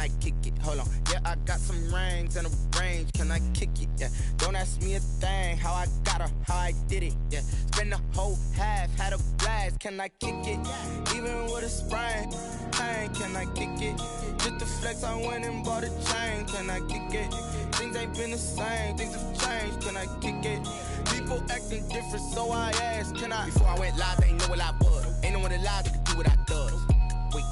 I kick it? Hold on. Yeah, I got some rings and a range. Can I kick it? Yeah. Don't ask me a thing. How I got her, how I did it. Yeah. Spend the whole half, had a blast. Can I kick it? Even with a sprain. Pain, can I kick it? Just the flex, I went and bought a chain. Can I kick it? Things ain't been the same. Things have changed. Can I kick it? People acting different, so I asked, can I? Before I went live, they ain't know what I was. Ain't no one alive that could do what I does. Wait.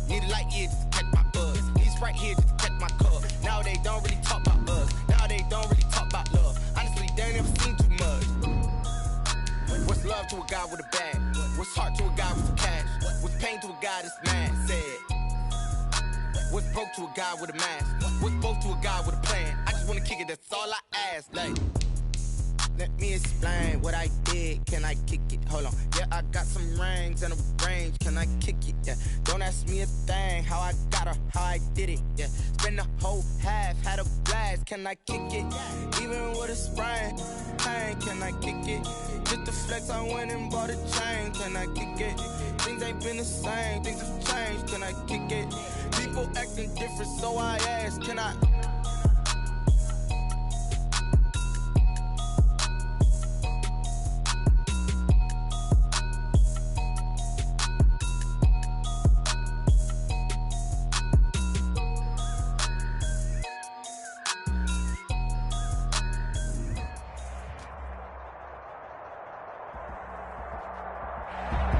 Need a light here just to catch my buzz. Need right here just to catch my cup. Now they don't really talk about us. Now they don't really talk about love. Honestly, they ain't never seen too much. What's love to a guy with a bag? What's heart to a guy with cash? What's pain to a guy that's mad? Said. What's broke to a guy with a mask? What's both to a guy with a plan? I just wanna kick it, that's all I ask. Like, let me explain what I did. Can I kick it? Hold on. Yeah, I got some rings and a range. Can I kick it? Yeah. Don't ask me a thing. How I got her, how I did it. Yeah. Spend the whole half, had a blast. Can I kick it? Even with a sprain. Pain, can I kick it? Just the flex, I went and bought a chain. Can I kick it? Things ain't been the same. Things have changed. Can I kick it? People acting different, so I asked, can I?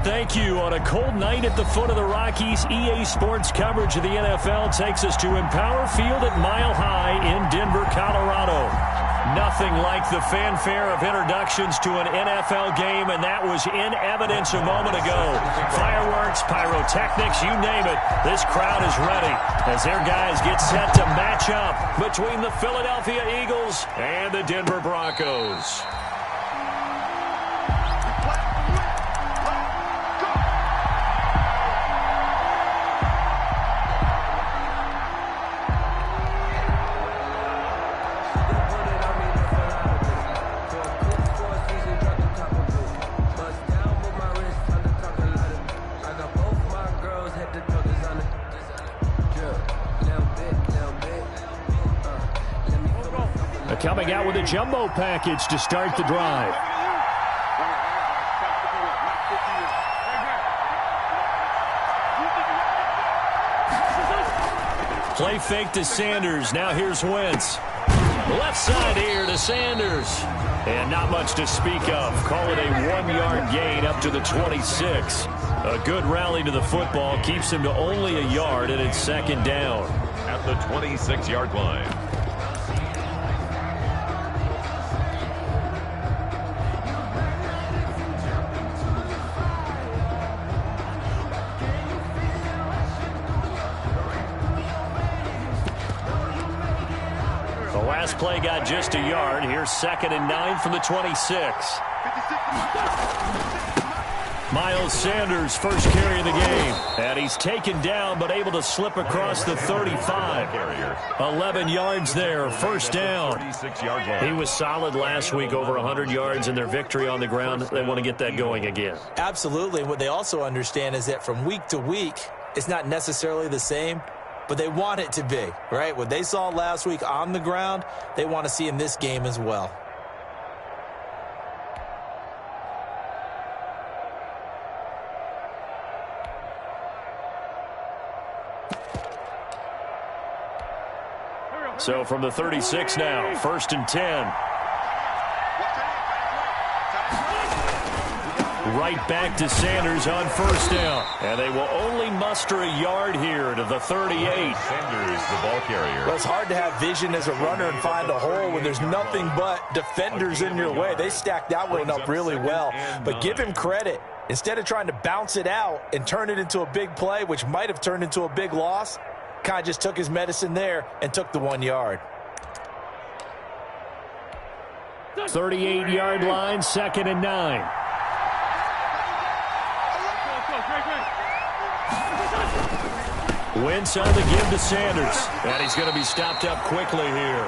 Thank you. On a cold night at the foot of the Rockies, EA Sports coverage of the NFL takes us to Empower Field at Mile High in Denver, Colorado. Nothing like the fanfare of introductions to an NFL game, and that was in evidence a moment ago. Fireworks, pyrotechnics, you name it. This crowd is ready as their guys get set to match up between the Philadelphia Eagles and the Denver Broncos. Coming out with a jumbo package to start the drive. Play fake to Sanders. Now here's Wentz. Left side here to Sanders. And not much to speak of. Call it a 1-yard gain up to the 26. A good rally to the football keeps him to only a yard, and it's second down. At the 26-yard line. Play got just a yard. Here's 2nd and 9 from the 26. Miles Sanders, first carry of the game. And he's taken down, but able to slip across the 35. 11 yards there, first down. He was solid last week, over 100 yards in their victory on the ground. They want to get that going again. Absolutely. What they also understand is that from week to week, it's not necessarily the same, but they want it to be, right? What they saw last week on the ground, they want to see in this game as well. So from the 36 now, 1st and 10. Right back to Sanders on first down. And they will only muster a yard here to the 38. Sanders, the ball carrier. Well, it's hard to have vision as a runner and find a hole when there's nothing but defenders in your way. They stacked that one up really well. But give him credit. Instead of trying to bounce it out and turn it into a big play, which might have turned into a big loss, kind of just took his medicine there and took the 1 yard. 38-yard line, 2nd and 9. Wentz on the give to Sanders. And he's going to be stopped up quickly here.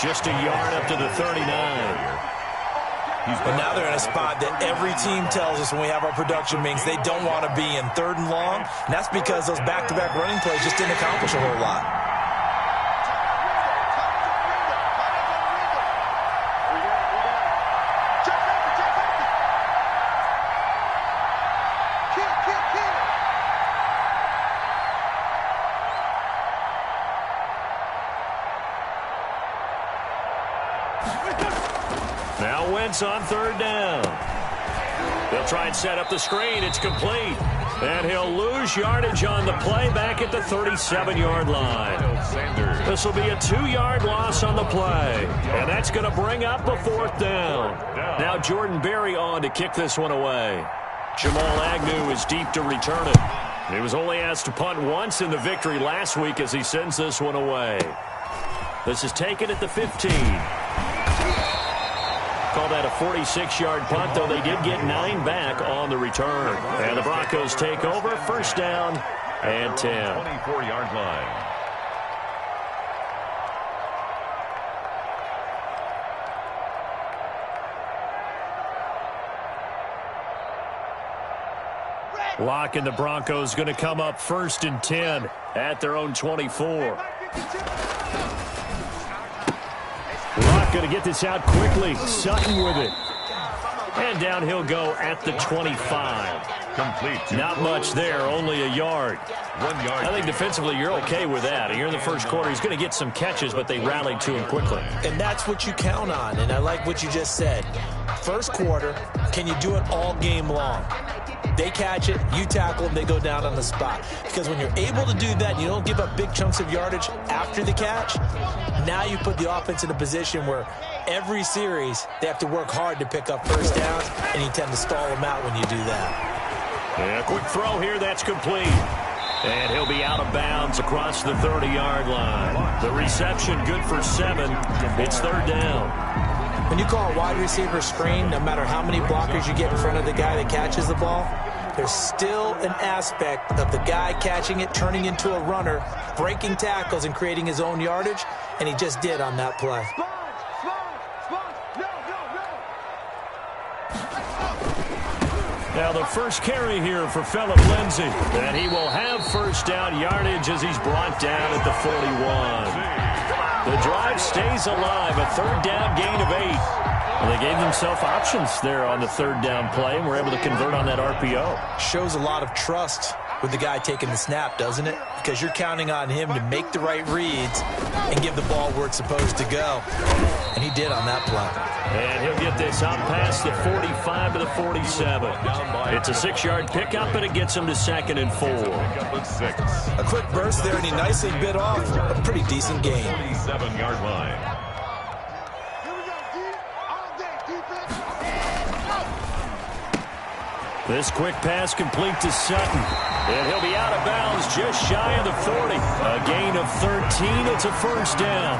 Just a yard up to the 39. But now they're in a spot that every team tells us when we have our production meetings they don't want to be in, 3rd and long. And that's because those back-to-back running plays just didn't accomplish a whole lot. Now Wentz on 3rd down. They'll try and set up the screen. It's complete. And he'll lose yardage on the play back at the 37-yard line. This will be a 2-yard loss on the play. And that's going to bring up a 4th down. Now Jordan Berry on to kick this one away. Jamal Agnew is deep to return it. He was only asked to punt once in the victory last week as he sends this one away. This is taken at the 15. Call that a 46-yard punt, though they did get 9 back on the return. And the Broncos take over, 1st down and 10. 24-yard line. Locke and the Broncos going to come up 1st and 10 at their own 24. Locke going to get this out quickly. Sutton with it. And down he'll go at the 25. Complete. Not much there, only a yard. 1 yard. I think defensively you're okay with that. Here in the first quarter, he's going to get some catches, but they rallied to him quickly. And that's what you count on, and I like what you just said. First quarter, can you do it all game long? They catch it, you tackle them, they go down on the spot. Because when you're able to do that and you don't give up big chunks of yardage after the catch, now you put the offense in a position where every series they have to work hard to pick up 1st downs, and you tend to stall them out when you do that. Yeah, quick throw here, that's complete. And he'll be out of bounds across the 30-yard line. The reception good for 7. It's 3rd down. When you call a wide receiver screen, no matter how many blockers you get in front of the guy that catches the ball, there's still an aspect of the guy catching it, turning into a runner, breaking tackles and creating his own yardage, and he just did on that play. Now the first carry here for Phillip Lindsay, and he will have 1st down yardage as he's brought down at the 41. The drive stays alive, a 3rd down gain of 8. Well, they gave themselves options there on the 3rd down play, and were able to convert on that RPO. Shows a lot of trust with the guy taking the snap, doesn't it? Because you're counting on him to make the right reads and give the ball where it's supposed to go. And he did on that play. And he'll get this out past the 45 to the 47. It's a 6-yard pickup, and it gets him to 2nd and 4. A quick burst there, and he nicely bit off a pretty decent gain. 47-yard line. This quick pass complete to Sutton. And he'll be out of bounds just shy of the 40. A gain of 13. It's a 1st down.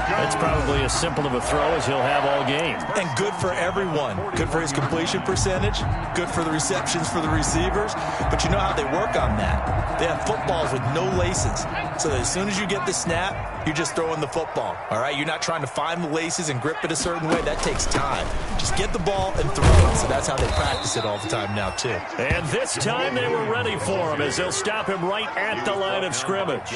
That's probably as simple of a throw as he'll have all game. And good for everyone. Good for his completion percentage. Good for the receptions for the receivers. But you know how they work on that. They have footballs with no laces. So that as soon as you get the snap, you're just throwing the football. All right? You're not trying to find the laces and grip it a certain way. That takes time. Just get the ball and throw it. So that's how they practice it all the time now, too. And this time they were ready for him as they'll stop him right at the line of scrimmage.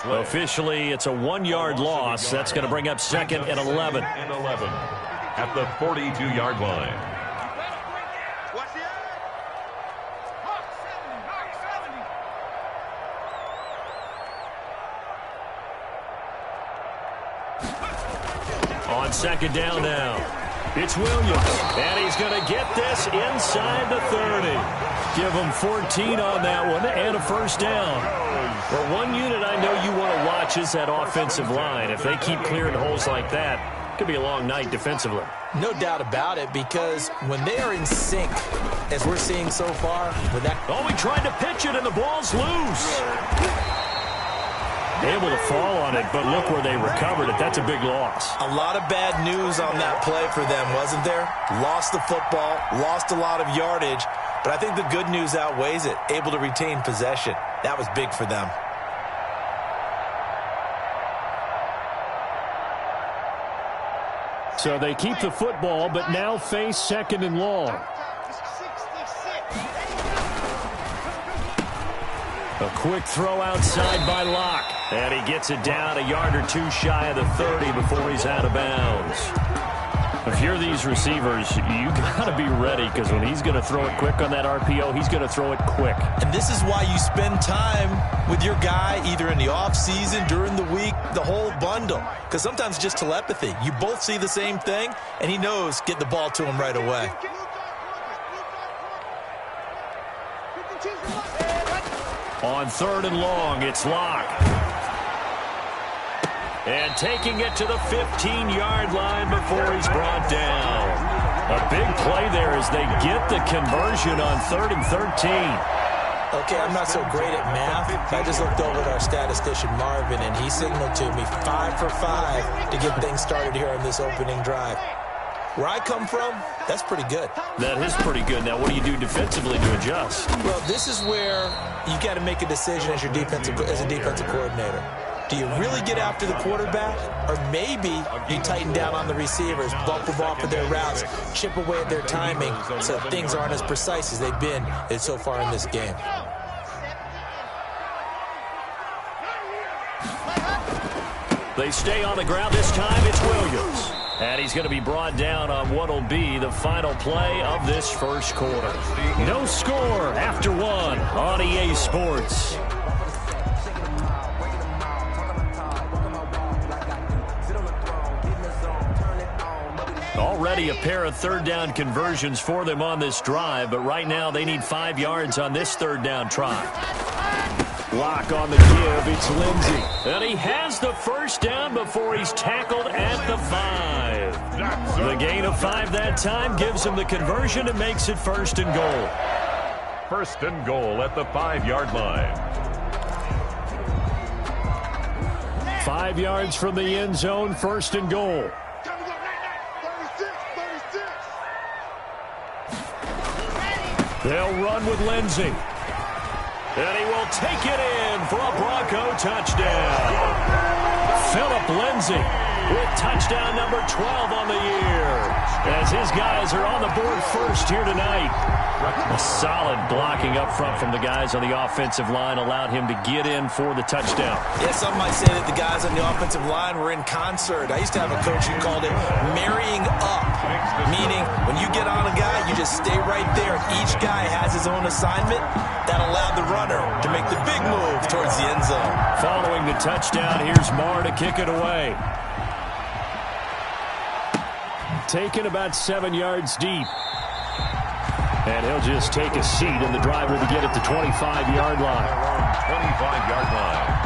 Officially, it's a 1-yard loss. That's going to bring up 2nd and 11. At the 42-yard line. On 2nd down now. It's Williams, and he's going to get this inside the 30. Give him 14 on that one and a 1st down. Well, one unit I know you want to watch is that offensive line. If they keep clearing holes like that, it could be a long night defensively. No doubt about it, because when they are in sync, as we're seeing so far, with that... Oh, he tried to pitch it, and the ball's loose. Able to fall on it, but look where they recovered it. That's a big loss. A lot of bad news on that play for them, wasn't there? Lost the football, lost a lot of yardage, but I think the good news outweighs it. Able to retain possession. That was big for them. So they keep the football, but now face 2nd and long. A quick throw outside by Locke. And he gets it down a yard or two shy of the 30 before he's out of bounds. If you're these receivers, you got to be ready, because when he's going to throw it quick on that RPO, he's going to throw it quick. And this is why you spend time with your guy either in the offseason, during the week, the whole bundle. Because sometimes it's just telepathy. You both see the same thing, and he knows get the ball to him right away. On 3rd and long, it's Locke. And taking it to the 15-yard line before he's brought down. A big play there as they get the conversion on 3rd and 13. Okay, I'm not so great at math. I just looked over at our statistician, Marvin, and he signaled to me 5 for 5 to get things started here on this opening drive. Where I come from, that's pretty good. That is pretty good. Now, what do you do defensively to adjust? Well, this is where you got to make a decision as a defensive coordinator. Do you really get after the quarterback? Or maybe you tighten down on the receivers, bump them off of their routes, chip away at their timing so things aren't as precise as they've been so far in this game. They stay on the ground. This time it's Williams. And he's going to be brought down on what will be the final play of this first quarter. No score after 1 on EA Sports. Already a pair of 3rd down conversions for them on this drive, but right now they need 5 yards on this 3rd down try. Locke on the give, it's Lindsey. And he has the first down before he's tackled at the 5. The gain of 5 that time gives him the conversion and makes it 1st and goal. 1st and goal at the 5-yard line. 5 yards from the end zone, 1st and goal. They'll run with Lindsey. And he will take it in for a Bronco touchdown. Phillip Lindsey with touchdown number 12 on the year. As his guys are on the board first here tonight. A solid blocking up front from the guys on the offensive line allowed him to get in for the touchdown. Yeah, some might say that the guys on the offensive line were in concert. I used to have a coach who called it marrying up, meaning when you get on a guy, you just stay right there. Each guy has his own assignment. That allowed the runner to make the big move towards the end zone. Following the touchdown, here's Marr to kick it away. Taken about 7 yards deep. And he'll just take a seat in the driver to get it to 25-yard line. 25-yard line.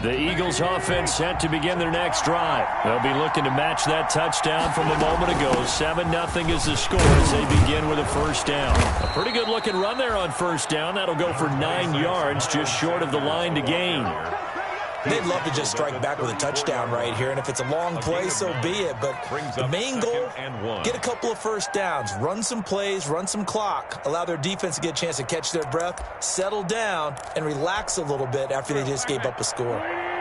The Eagles offense set to begin their next drive. They'll be looking to match that touchdown from a moment ago. 7-0 is the score as they begin with a first down. A pretty good looking run there on first down. That'll go for 9 yards, just short of the line to gain. They'd love to just strike back with a touchdown right here, and if it's a long play, so be it. But the main goal, get a couple of first downs, run some plays, run some clock, allow their defense to get a chance to catch their breath, settle down, and relax a little bit after they just gave up a score.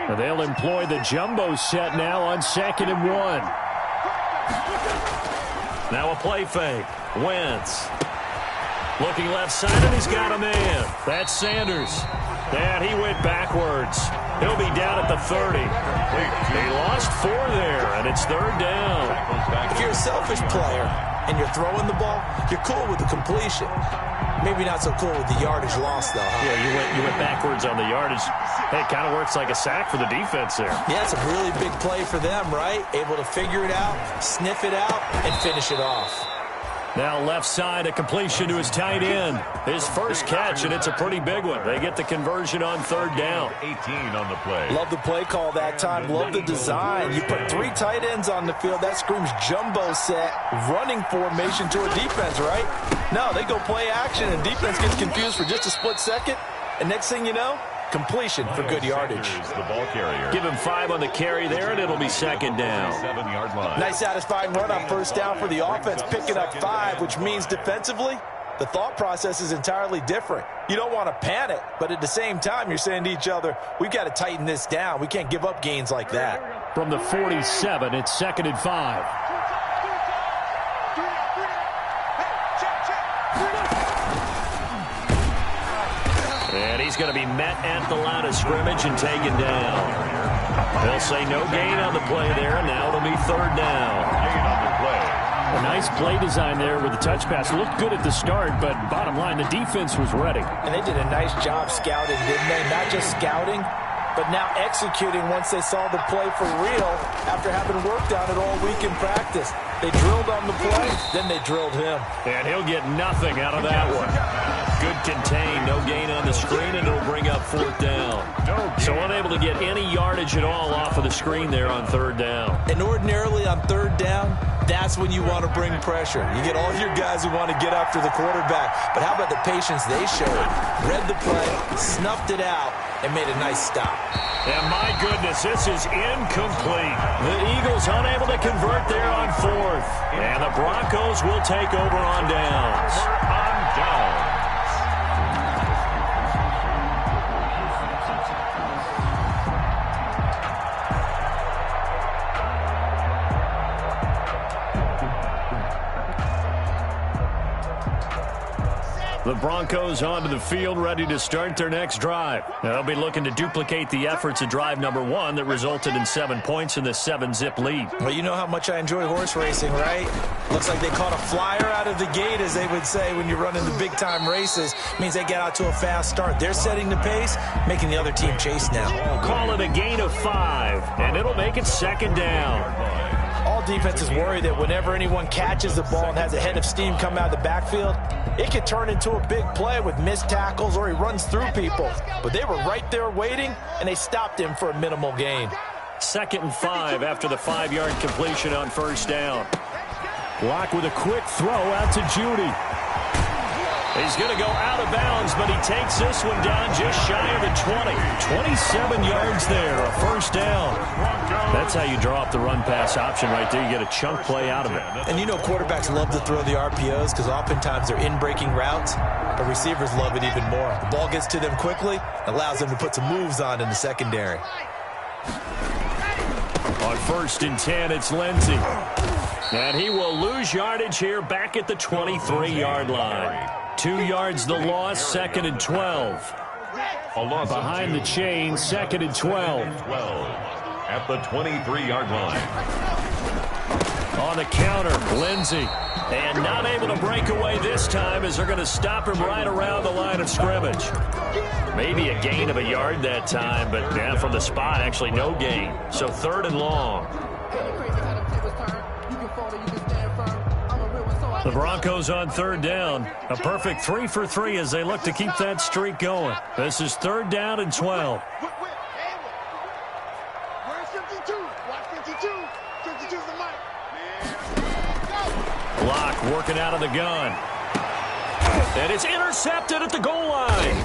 Now they'll employ the jumbo set now on 2nd and 1. Now a play fake. Wentz. Looking left side, and he's got a man. That's Sanders. And he went backwards. He'll be down at the 30. He lost 4 there, and it's 3rd down. If you're a selfish player and you're throwing the ball, you're cool with the completion. Maybe not so cool with the yardage loss, though, huh? Yeah, you went backwards on the yardage. Hey, it kind of works like a sack for the defense there. Yeah, it's a really big play for them, right? Able to figure it out, sniff it out, and finish it off. Now left side, a completion to his tight end. His first catch, and it's a pretty big one. They get the conversion on 3rd down. 18 on the play. Love the play call that time. Love the design. You put 3 tight ends on the field. That screams jumbo set, running formation to a defense, right? No, they go play action, and defense gets confused for just a split second. And next thing you know, completion for good yardage. The ball carrier. Give him 5 on the carry there, and it'll be second down. 7-yard line. Nice satisfying run on first down for the offense, picking up 5, which means defensively, the thought process is entirely different. You don't want to panic, but at the same time, you're saying to each other, we've got to tighten this down. We can't give up gains like that. From the 47, it's 2nd and 5. And he's going to be met at the line of scrimmage and taken down. They'll say no gain on the play there, and now it'll be 3rd down. Gain on the play. A nice play design there with the touch pass. Looked good at the start, but bottom line, the defense was ready. And they did a nice job scouting, didn't they? Not just scouting, but now executing once they saw the play for real after having worked on it all week in practice. They drilled on the play, then they drilled him. And he'll get nothing out of that one. Good contain, no gain on the screen, and it'll bring up 4th down. So unable to get any yardage at all off of the screen there on 3rd down. And ordinarily on 3rd down, that's when you want to bring pressure. You get all your guys who want to get after the quarterback. But how about the patience they showed? Read the play, snuffed it out, and made a nice stop. And my goodness, this is incomplete. The Eagles unable to convert there on 4th. And the Broncos will take over on downs. The Broncos onto the field, ready to start their next drive. They'll be looking to duplicate the efforts of drive number 1 that resulted in 7 points in the 7-zip lead. Well, you know how much I enjoy horse racing, right? Looks like they caught a flyer out of the gate, as they would say when you're running the big-time races. Means they get out to a fast start. They're setting the pace, making the other team chase now. Call it a gain of 5, and it'll make it 2nd down. All defenses worry that whenever anyone catches the ball and has a head of steam come out of the backfield, it could turn into a big play with missed tackles or he runs through people. But they were right there waiting, and they stopped him for a minimal gain. 2nd and 5 after the 5-yard completion on 1st down. Block with a quick throw out to Judy. He's going to go out of bounds, but he takes this one down just shy of the 20. 27 yards there, a 1st down. That's how you draw up the run-pass option right there. You get a chunk play out of it. And you know quarterbacks love to throw the RPOs because oftentimes they're in-breaking routes, but receivers love it even more. The ball gets to them quickly, allows them to put some moves on in the secondary. On 1st and 10, it's Lindsey. And he will lose yardage here back at the 23-yard line. 2 yards the loss, 2nd and 12. Behind the chain, 2nd and 12. At the 23-yard line. On the counter, Lindsey. And not able to break away this time as they're going to stop him right around the line of scrimmage. Maybe a gain of a yard that time, but yeah, from the spot, actually no gain. So 3rd and long. The Broncos on 3rd down. A perfect 3 for 3 as they look to keep that streak going. This is 3rd down and 12. Block working out of the gun. And it's intercepted at the goal line.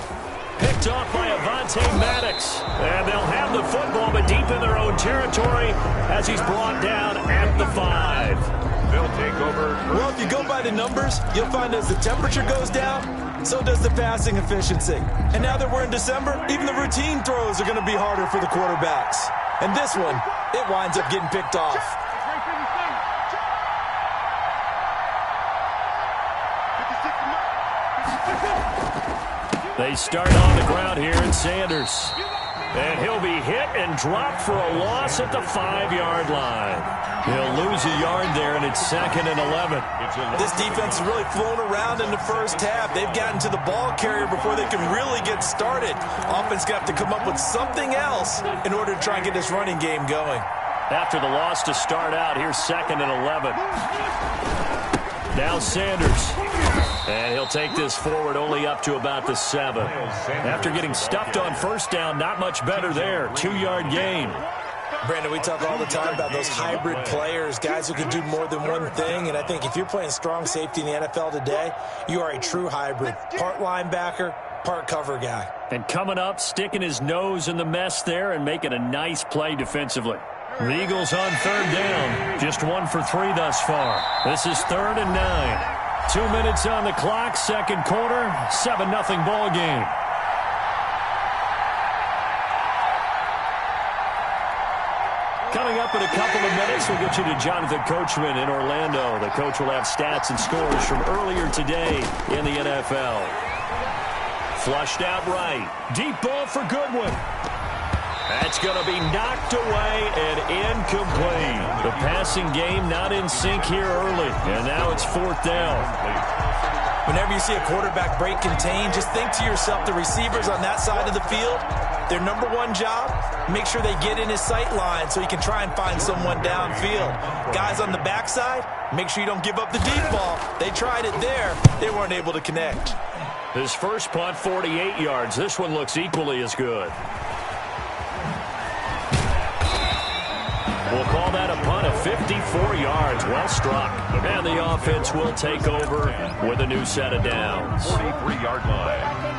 Picked off by Avonte Maddox. And they'll have the football, but deep in their own territory as he's brought down at the 5. They'll take over. Well, if you go by the numbers, you'll find as the temperature goes down, so does the passing efficiency. And now that we're in December, even the routine throws are going to be harder for the quarterbacks. And this one, it winds up getting picked off. They start on the ground here in Sanders. And he'll be hit and dropped for a loss at the 5-yard line. He'll lose a yard there, and it's 2nd and 11. This defense has really flown around in the first half. They've gotten to the ball carrier before they can really get started. Offense got to come up with something else in order to try and get this running game going. After the loss to start out, here's 2nd and 11. Now Sanders. And he'll take this forward only up to about the 7. After getting stuffed on 1st down, not much better there. 2-yard gain. Brandon, we talk all the time about those hybrid players, guys who can do more than one thing. And I think if you're playing strong safety in the NFL today, you are a true hybrid. Part linebacker, part cover guy. And coming up, sticking his nose in the mess there and making a nice play defensively. The Eagles on third down. Just 1 for 3 thus far. This is 3rd and 9. 2 minutes on the clock, second quarter, 7-0 ball game. Coming up in a couple of minutes, we'll get you to Jonathan Coachman in Orlando. The coach will have stats and scores from earlier today in the NFL. Flushed out right. Deep ball for Goodwin. That's going to be knocked away and incomplete. The passing game not in sync here early, and now it's 4th down. Whenever you see a quarterback break contain, just think to yourself, the receivers on that side of the field, their number one job, make sure they get in his sight line so he can try and find someone downfield. Guys on the backside, make sure you don't give up the deep ball. They tried it there. They weren't able to connect. His first punt, 48 yards. This one looks equally as good. We'll call that a punt of 54 yards. Well struck. And the offense will take over with a new set of downs. 43-yard line.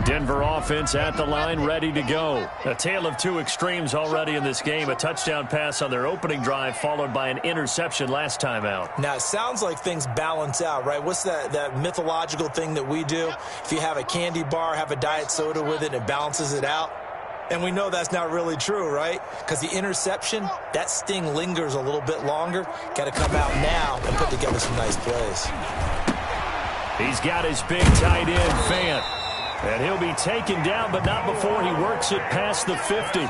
Denver offense at the line, ready to go. A tale of two extremes already in this game. A touchdown pass on their opening drive, followed by an interception last time out. Now, it sounds like things balance out, right? What's that mythological thing that we do? If you have a candy bar, have a diet soda with it, it balances it out. And we know that's not really true, right? Because the interception, that sting lingers a little bit longer. Got to come out now and put together some nice plays. He's got his big tight end, Fant. And he'll be taken down, but not before he works it past the 50.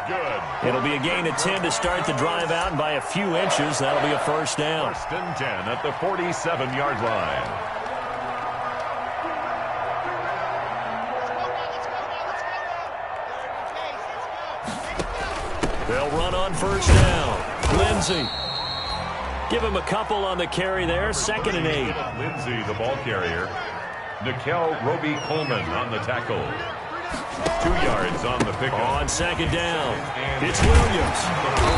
It'll be a gain of 10 to start the drive out, and by a few inches, that'll be a first down. 1st and 10 at the 47-yard line. They'll run on first down. Lindsey. Give him a couple on the carry there. 2nd and 8. Lindsey, the ball carrier. Nikel Roby-Coleman on the tackle. 2 yards on the pickup. On 2nd down, it's Williams.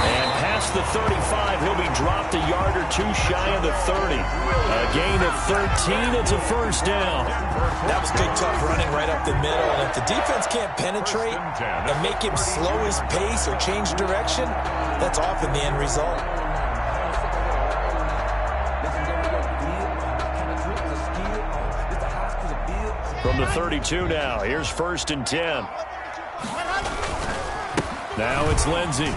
And past the 35, he'll be dropped a yard or two shy of the 30. A gain of 13, it's a first down. That was good, tough running right up the middle. And if the defense can't penetrate and make him slow his pace or change direction, that's often the end result. From the 32 now, here's 1st and 10. Now it's Lindsey.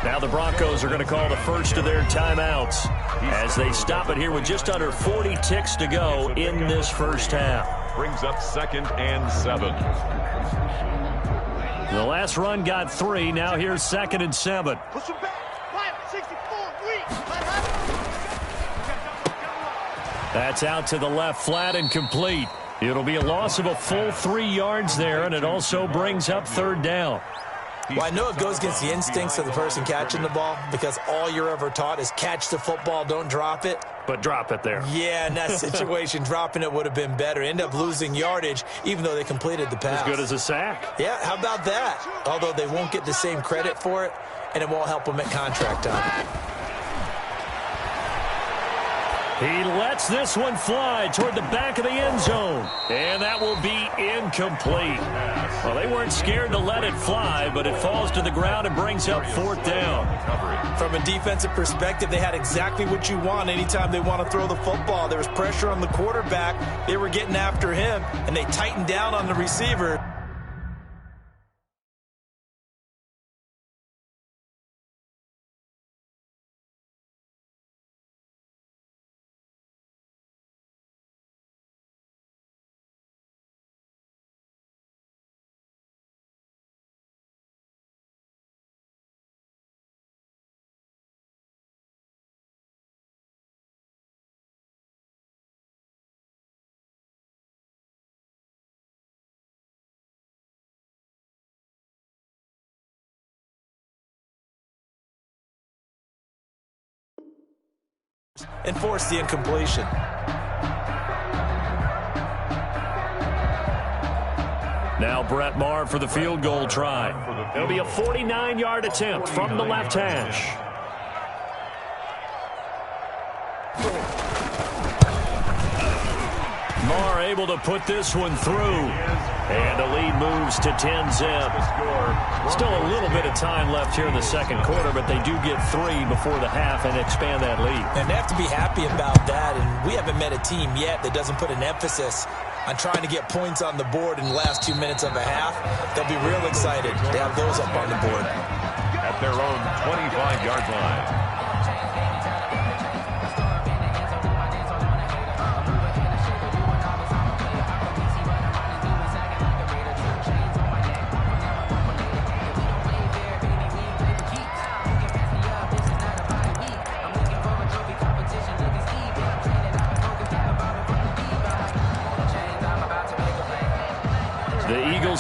Now the Broncos are going to call the first of their timeouts as they stop it here with just under 40 ticks to go in this first half. Brings up 2nd and 7. The last run got 3. Now here's 2nd and 7. That's out to the left, flat and complete. It'll be a loss of a full 3 yards there, and it also brings up 3rd down. Well, I know it goes against the instincts of the person catching the ball because all you're ever taught is catch the football, don't drop it. But drop it there. Yeah, in that situation, dropping it would have been better. End up losing yardage, even though they completed the pass. As good as a sack. Yeah, how about that? Although they won't get the same credit for it, and it won't help them at contract time. He lets this one fly toward the back of the end zone. And that will be incomplete. Well, they weren't scared to let it fly, but it falls to the ground and brings up 4th down. From a defensive perspective, they had exactly what you want anytime they want to throw the football. There was pressure on the quarterback. They were getting after him, and they tightened down on the receiver. And force the incompletion. Now Brett Maher for the field goal try. It'll be a 49-yard attempt from the left hash. Marr able to put this one through. And the lead moves to 10-zip. Still a little bit of time left here in the second quarter, but they do get 3 before the half and expand that lead. And they have to be happy about that. And we haven't met a team yet that doesn't put an emphasis on trying to get points on the board in the last 2 minutes of a half. They'll be real excited to have those up on the board. At their own 25-yard line.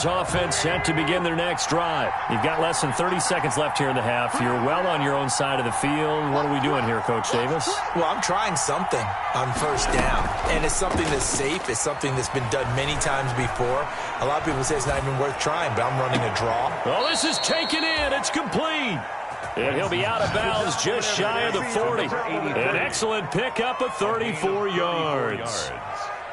Offense set to begin their next drive. You've got less than 30 seconds left here in the half. You're well on your own side of the field. What are we doing here, Coach Davis? Well, I'm trying something on first down, and it's something that's safe. It's something that's been done many times before. A lot of people say it's not even worth trying, but I'm running a draw. Well, this is taken in. It's complete. And he'll be out of bounds just shy of the 40. An excellent pickup of 34 yards.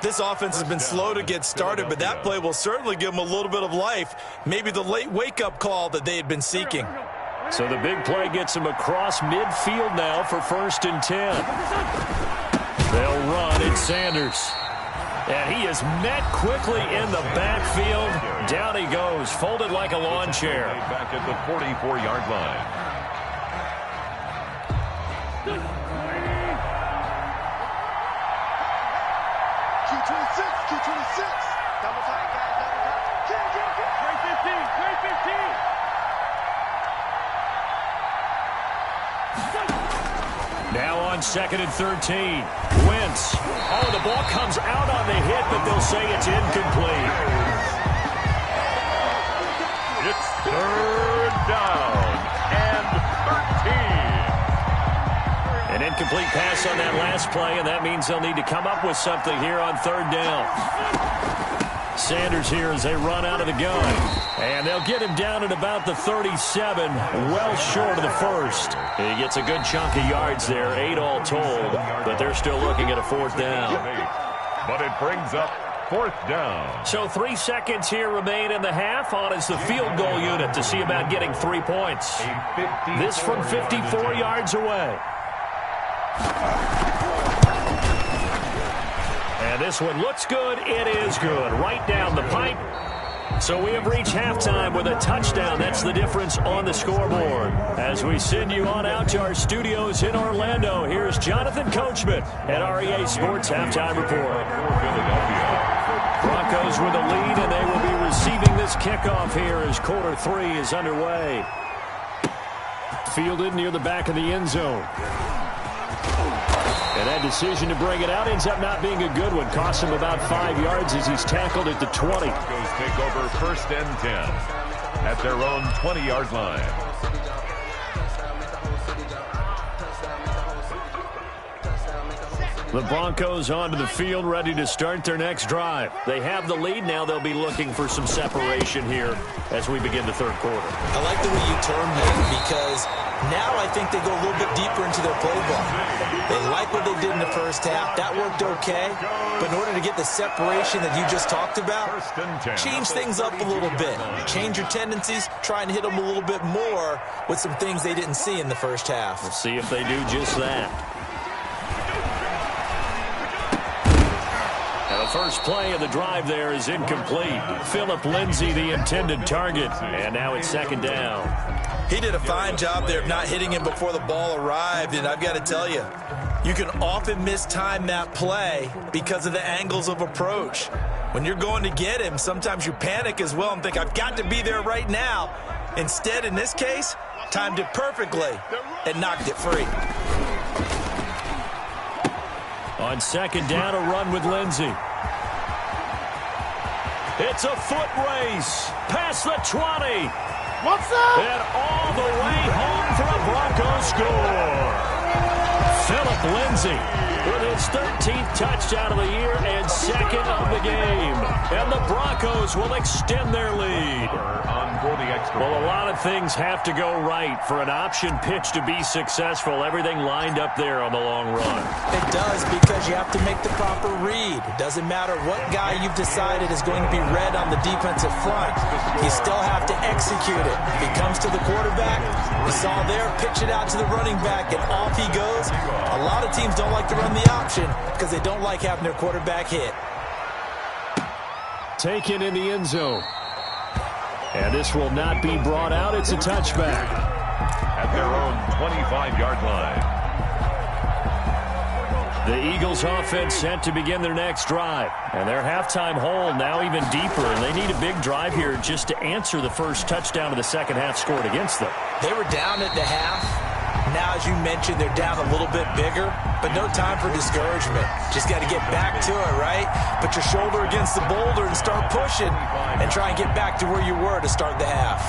This offense has been slow to get started, but that play will certainly give them a little bit of life. Maybe the late wake-up call that they had been seeking. So the big play gets them across midfield now for 1st and 10. They'll run at Sanders. And he is met quickly in the backfield. Down he goes, folded like a lawn chair. Back at the 44-yard line. Now on 2nd and 13. Wentz. Oh, the ball comes out on the hit, but they'll say it's incomplete. It's 3rd down and 13. An incomplete pass on that last play, and that means they'll need to come up with something here on 3rd down. Sanders here as they run out of the gun. And they'll get him down at about the 37, well short of the first. He gets a good chunk of yards there, 8 all told, but they're still looking at a 4th down. But it brings up 4th down. So 3 seconds here remain in the half on as the field goal unit to see about getting 3 points. This from 54 yards away. And this one looks good. It is good. Right down the pipe. So we have reached halftime with a touchdown. That's the difference on the scoreboard. As we send you on out to our studios in Orlando, here's Jonathan Coachman at REA Sports Halftime Report. Broncos with a lead, and they will be receiving this kickoff here as quarter 3 is underway. Fielded near the back of the end zone. And that decision to bring it out ends up not being a good one. Costs him about 5 yards as he's tackled at the 20. Broncos take over 1st and 10 at their own 20-yard line. The Broncos onto the field, ready to start their next drive. They have the lead. Now they'll be looking for some separation here as we begin the 3rd quarter. I like the way you termed it, because now I think they go a little bit deeper into their playbook. They like what they did in the first half. That worked okay. But in order to get the separation that you just talked about, change things up a little bit. Change your tendencies. Try and hit them a little bit more with some things they didn't see in the first half. We'll see if they do just that. The first play of the drive there is incomplete. Phillip Lindsay, the intended target. And now it's 2nd down. He did a fine job there of not hitting him before the ball arrived. And I've got to tell you, you can often mistime that play because of the angles of approach. When you're going to get him, sometimes you panic as well and think, I've got to be there right now. Instead, in this case, timed it perfectly and knocked it free. On 2nd down, a run with Lindsay. It's a foot race past the 20. What's up? And all the way home for a Broncos score. Phillip Lindsay with his 13th touchdown of the year and second of the game. And the Broncos will extend their lead. Well, a lot of things have to go right for an option pitch to be successful. Everything lined up there on the long run. It does, because you have to make the proper read. It doesn't matter what guy you've decided is going to be read on the defensive front. You still have to execute it. If he comes to the quarterback, you saw there, pitch it out to the running back, and off he goes. A lot of teams don't like to run the option because they don't like having their quarterback hit. Taken in the end zone. And this will not be brought out. It's a touchback. At their own 25-yard line. The Eagles offense set to begin their next drive. And their halftime hole now even deeper. And they need a big drive here just to answer the first touchdown of the second half scored against them. They were down at the half. Now, as you mentioned, they're down a little bit bigger, but no time for discouragement. Just got to get back to it, right? Put your shoulder against the boulder and start pushing and try and get back to where you were to start the half.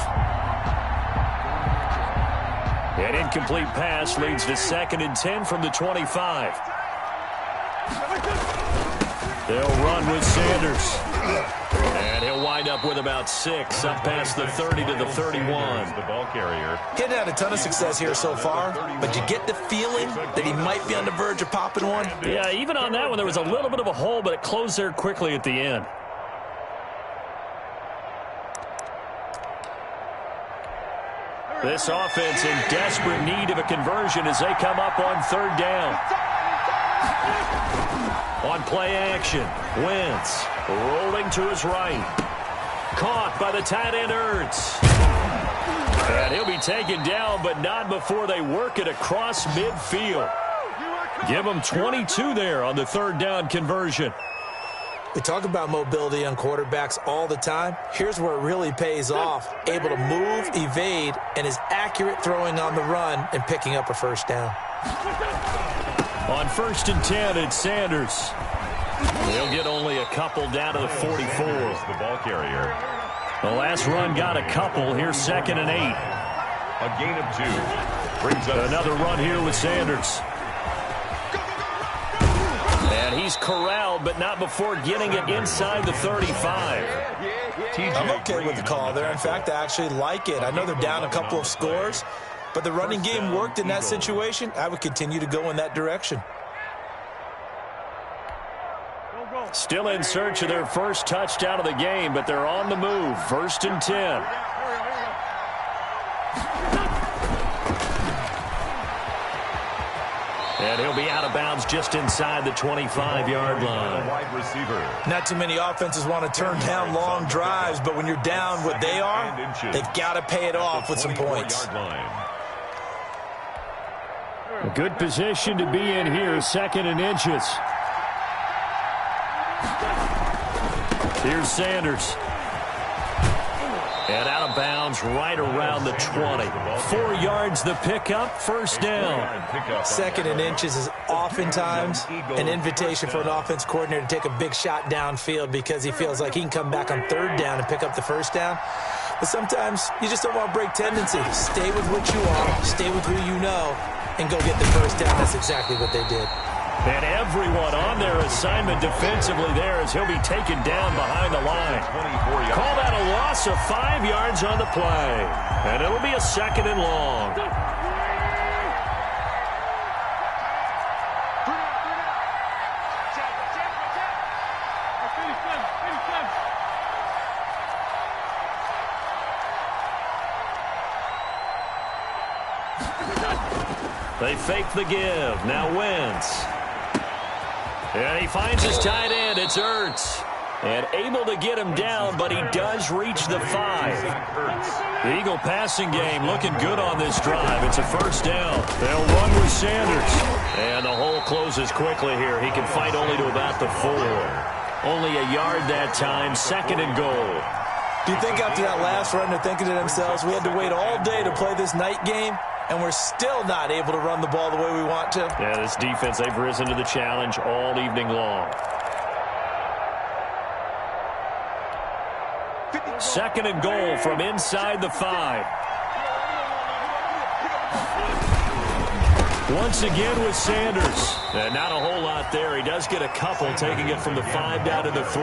An incomplete pass leads to 2nd and 10 from the 25. They'll run with Sanders. And he'll wind up with about 6, up past the 30 to the 31. The ball carrier. He hadn't had a ton of success here so far, but you get the feeling that he might be on the verge of popping one. Yeah, even on that one, there was a little bit of a hole, but it closed there quickly at the end. This offense in desperate need of a conversion as they come up on 3rd down. On play action, Wentz rolling to his right. Caught by the tight end Ertz. And he'll be taken down, but not before they work it across midfield. Give him 22 there on the 3rd down conversion. We talk about mobility on quarterbacks all the time. Here's where it really pays off. Able to move, evade, and is accurate throwing on the run and picking up a 1st down. On 1st and 10, it's Sanders. He'll get only a couple down to the 44. The ball carrier. The last run got a couple. Here's 2nd and 8. A gain of 2. Brings up another run here with Sanders. And he's corralled, but not before getting it inside the 35. I'm okay with the call there. In fact, I actually like it. I know they're down a couple of scores, but the running game worked in that situation. I would continue to go in that direction. Still in search of their first touchdown of the game, but they're on the move. 1st and 10. And he'll be out of bounds just inside the 25-yard line. Wide receiver. Not too many offenses want to turn down long drives, but when you're down what they are, they've got to pay it off with some points. A good position to be in here, 2nd and inches. Here's Sanders. And out of bounds right around the 20. 4 yards the pickup, 1st down. 2nd and inches is oftentimes an invitation for an offense coordinator to take a big shot downfield because he feels like he can come back on 3rd down and pick up the 1st down. But sometimes you just don't want to break tendency. Stay with what you are, stay with who you know, and go get the 1st down. That's exactly what they did. And everyone on their assignment defensively there as he'll be taken down behind the line. Call that a loss of 5 yards on the play. And it'll be a 2nd and long. They fake the give. Now Wentz. And he finds his tight end. It's Ertz. And able to get him down, but he does reach the 5. The Eagle passing game looking good on this drive. It's a 1st down. They'll run with Sanders. And the hole closes quickly here. He can fight only to about the 4. Only a yard that time. 2nd and goal. Do you think after that last run they're thinking to themselves, we had to wait all day to play this night game, and we're still not able to run the ball the way we want to? Yeah, this defense, they've risen to the challenge all evening long. 2nd and goal from inside the 5. Once again with Sanders. And not a whole lot there. He does get a couple, taking it from the 5 down to the 3.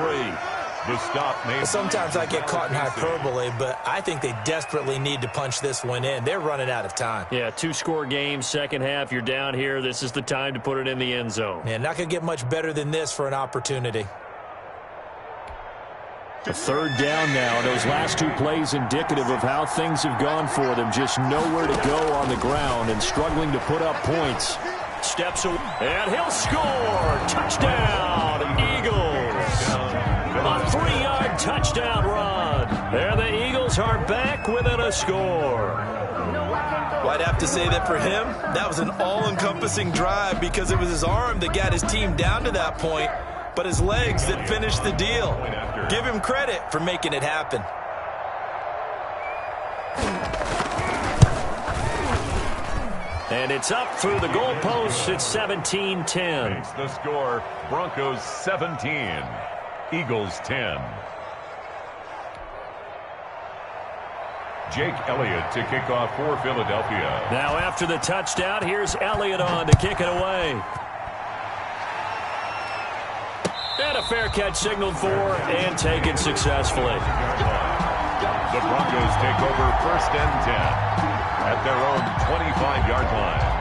The stop made. Sometimes I get caught in hyperbole, but I think they desperately need to punch this one in. They're running out of time. Yeah, 2-score game, second half, you're down here. This is the time to put it in the end zone. Yeah, not going to get much better than this for an opportunity. A third down now. Those last 2 plays indicative of how things have gone for them. Just nowhere to go on the ground and struggling to put up points. Steps away, and he'll score. Touchdown, Eagles. A 3-yard touchdown run. There the Eagles are back within a score. Well, I'd have to say that for him, that was an all-encompassing drive because it was his arm that got his team down to that point, but his legs that finished the deal. Give him credit for making it happen. And it's up through the goalposts. It's 17-10. Makes the score, Broncos 17, Eagles 10. Jake Elliott to kick off for Philadelphia. Now after the touchdown, here's Elliott on to kick it away. And a fair catch signaled for and taken successfully. The Broncos take over 1st and 10 at their own 25-yard line.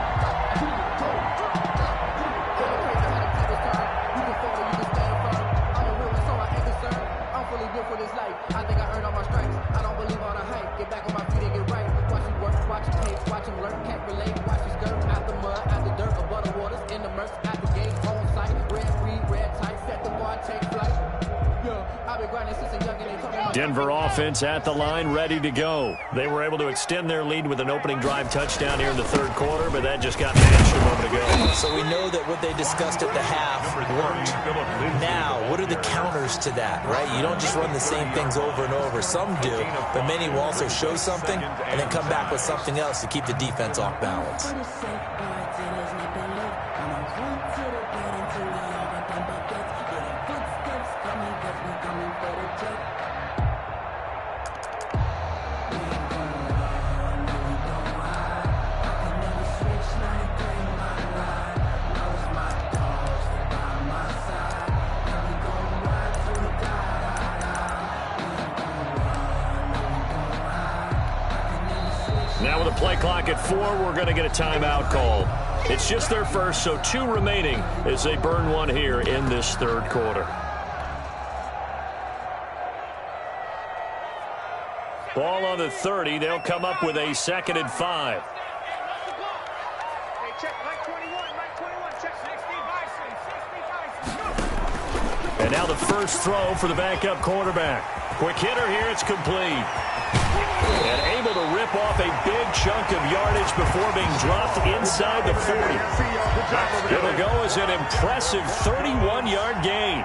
Denver offense at the line, ready to go. They were able to extend their lead with an opening drive touchdown here in the 3rd quarter, but that just got matched a moment ago. So we know that what they discussed at the half worked. Now, what are the counters to that, right? You don't just run the same things over and over. Some do, but many will also show something and then come back with something else to keep the defense off balance. Now with a play clock at 4, we're going to get a timeout call. It's just their first, so 2 remaining as they burn one here in this 3rd quarter. Ball on the 30. They'll come up with a 2nd and 5. And now the first throw for the backup quarterback. Quick hitter here. It's complete. And able to rip off a big chunk of yardage before being dropped inside the 40. It'll go as an impressive 31-yard gain.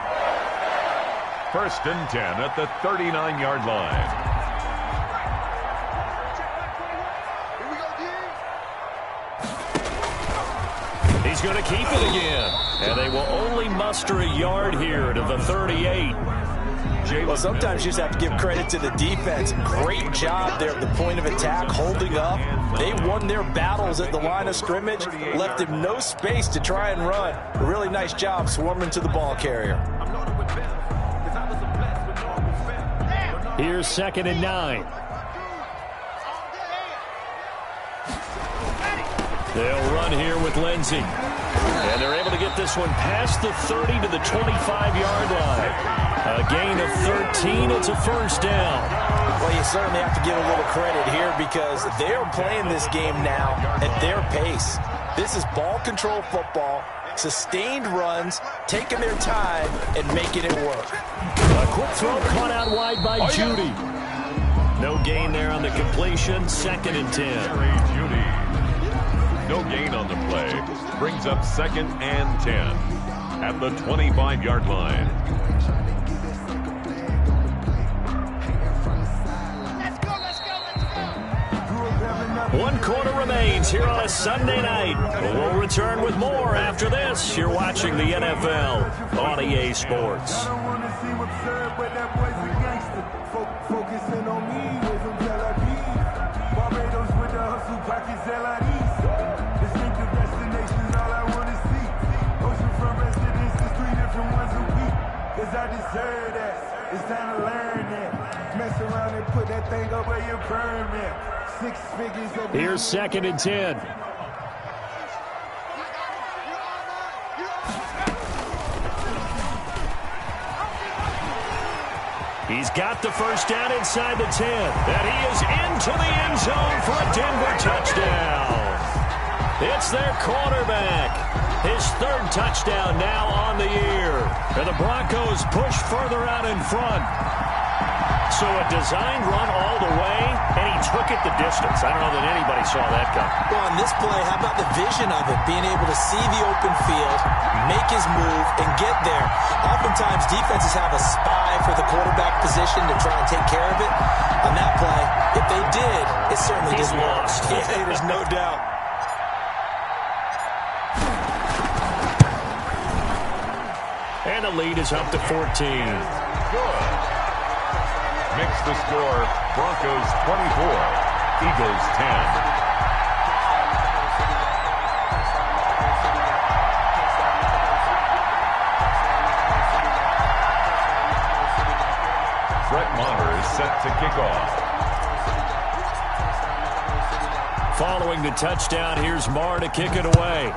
1st and 10 at the 39-yard line. He's going to keep it again. And they will only muster a yard here to the 38. Well, sometimes you just have to give credit to the defense. Great job there at the point of attack, holding up. They won their battles at the line of scrimmage, left him no space to try and run. A really nice job swarming to the ball carrier. Here's 2nd and 9. They'll run here with Lindsey. And they're able to get this one past the 30 to the 25-yard line. A gain of 13. It's a 1st down. Well, you certainly have to give a little credit here because they're playing this game now at their pace. This is ball control football, sustained runs, taking their time and making it work. A quick throw caught out wide by Judy. No gain there on the completion. 2nd and 10. Judy. No gain on the play. Brings up 2nd and 10 at the 25-yard line. One quarter remains here on a Sunday night. We'll return with more after this. You're watching the NFL on EA Sports. Focusing on me with some Tel Aviv. Barbados with the hustle, pockets LIDs. Distinctive destination. deserve that. It's time to learn that. Mess around and put that thing up where you burn that. 6 figures. Here's 2nd and 10. He's got the first down inside the 10. And he is into the end zone for a Denver touchdown. It's their quarterback. His 3rd touchdown now on the year. And the Broncos push further out in front. So a designed run all the way, and he took it the distance. I don't know that anybody saw that coming. Well, on this play, how about the vision of it? Being able to see the open field, make his move, and get there. Oftentimes, defenses have a spy for the quarterback position to try and take care of it. On that play, if they did, it certainly He's didn't lost. work. Yeah, there's no doubt. And the lead is up to 14. Good. Makes the score Broncos 24, Eagles 10. Brett Maher is set to kick off. Following the touchdown, here's Maher to kick it away.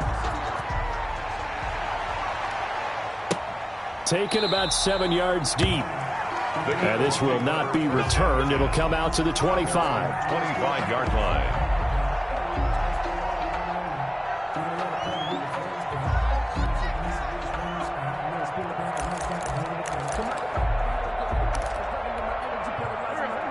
Taken about 7 yards deep. And this will not be returned. It'll come out to the 25. 25-yard line.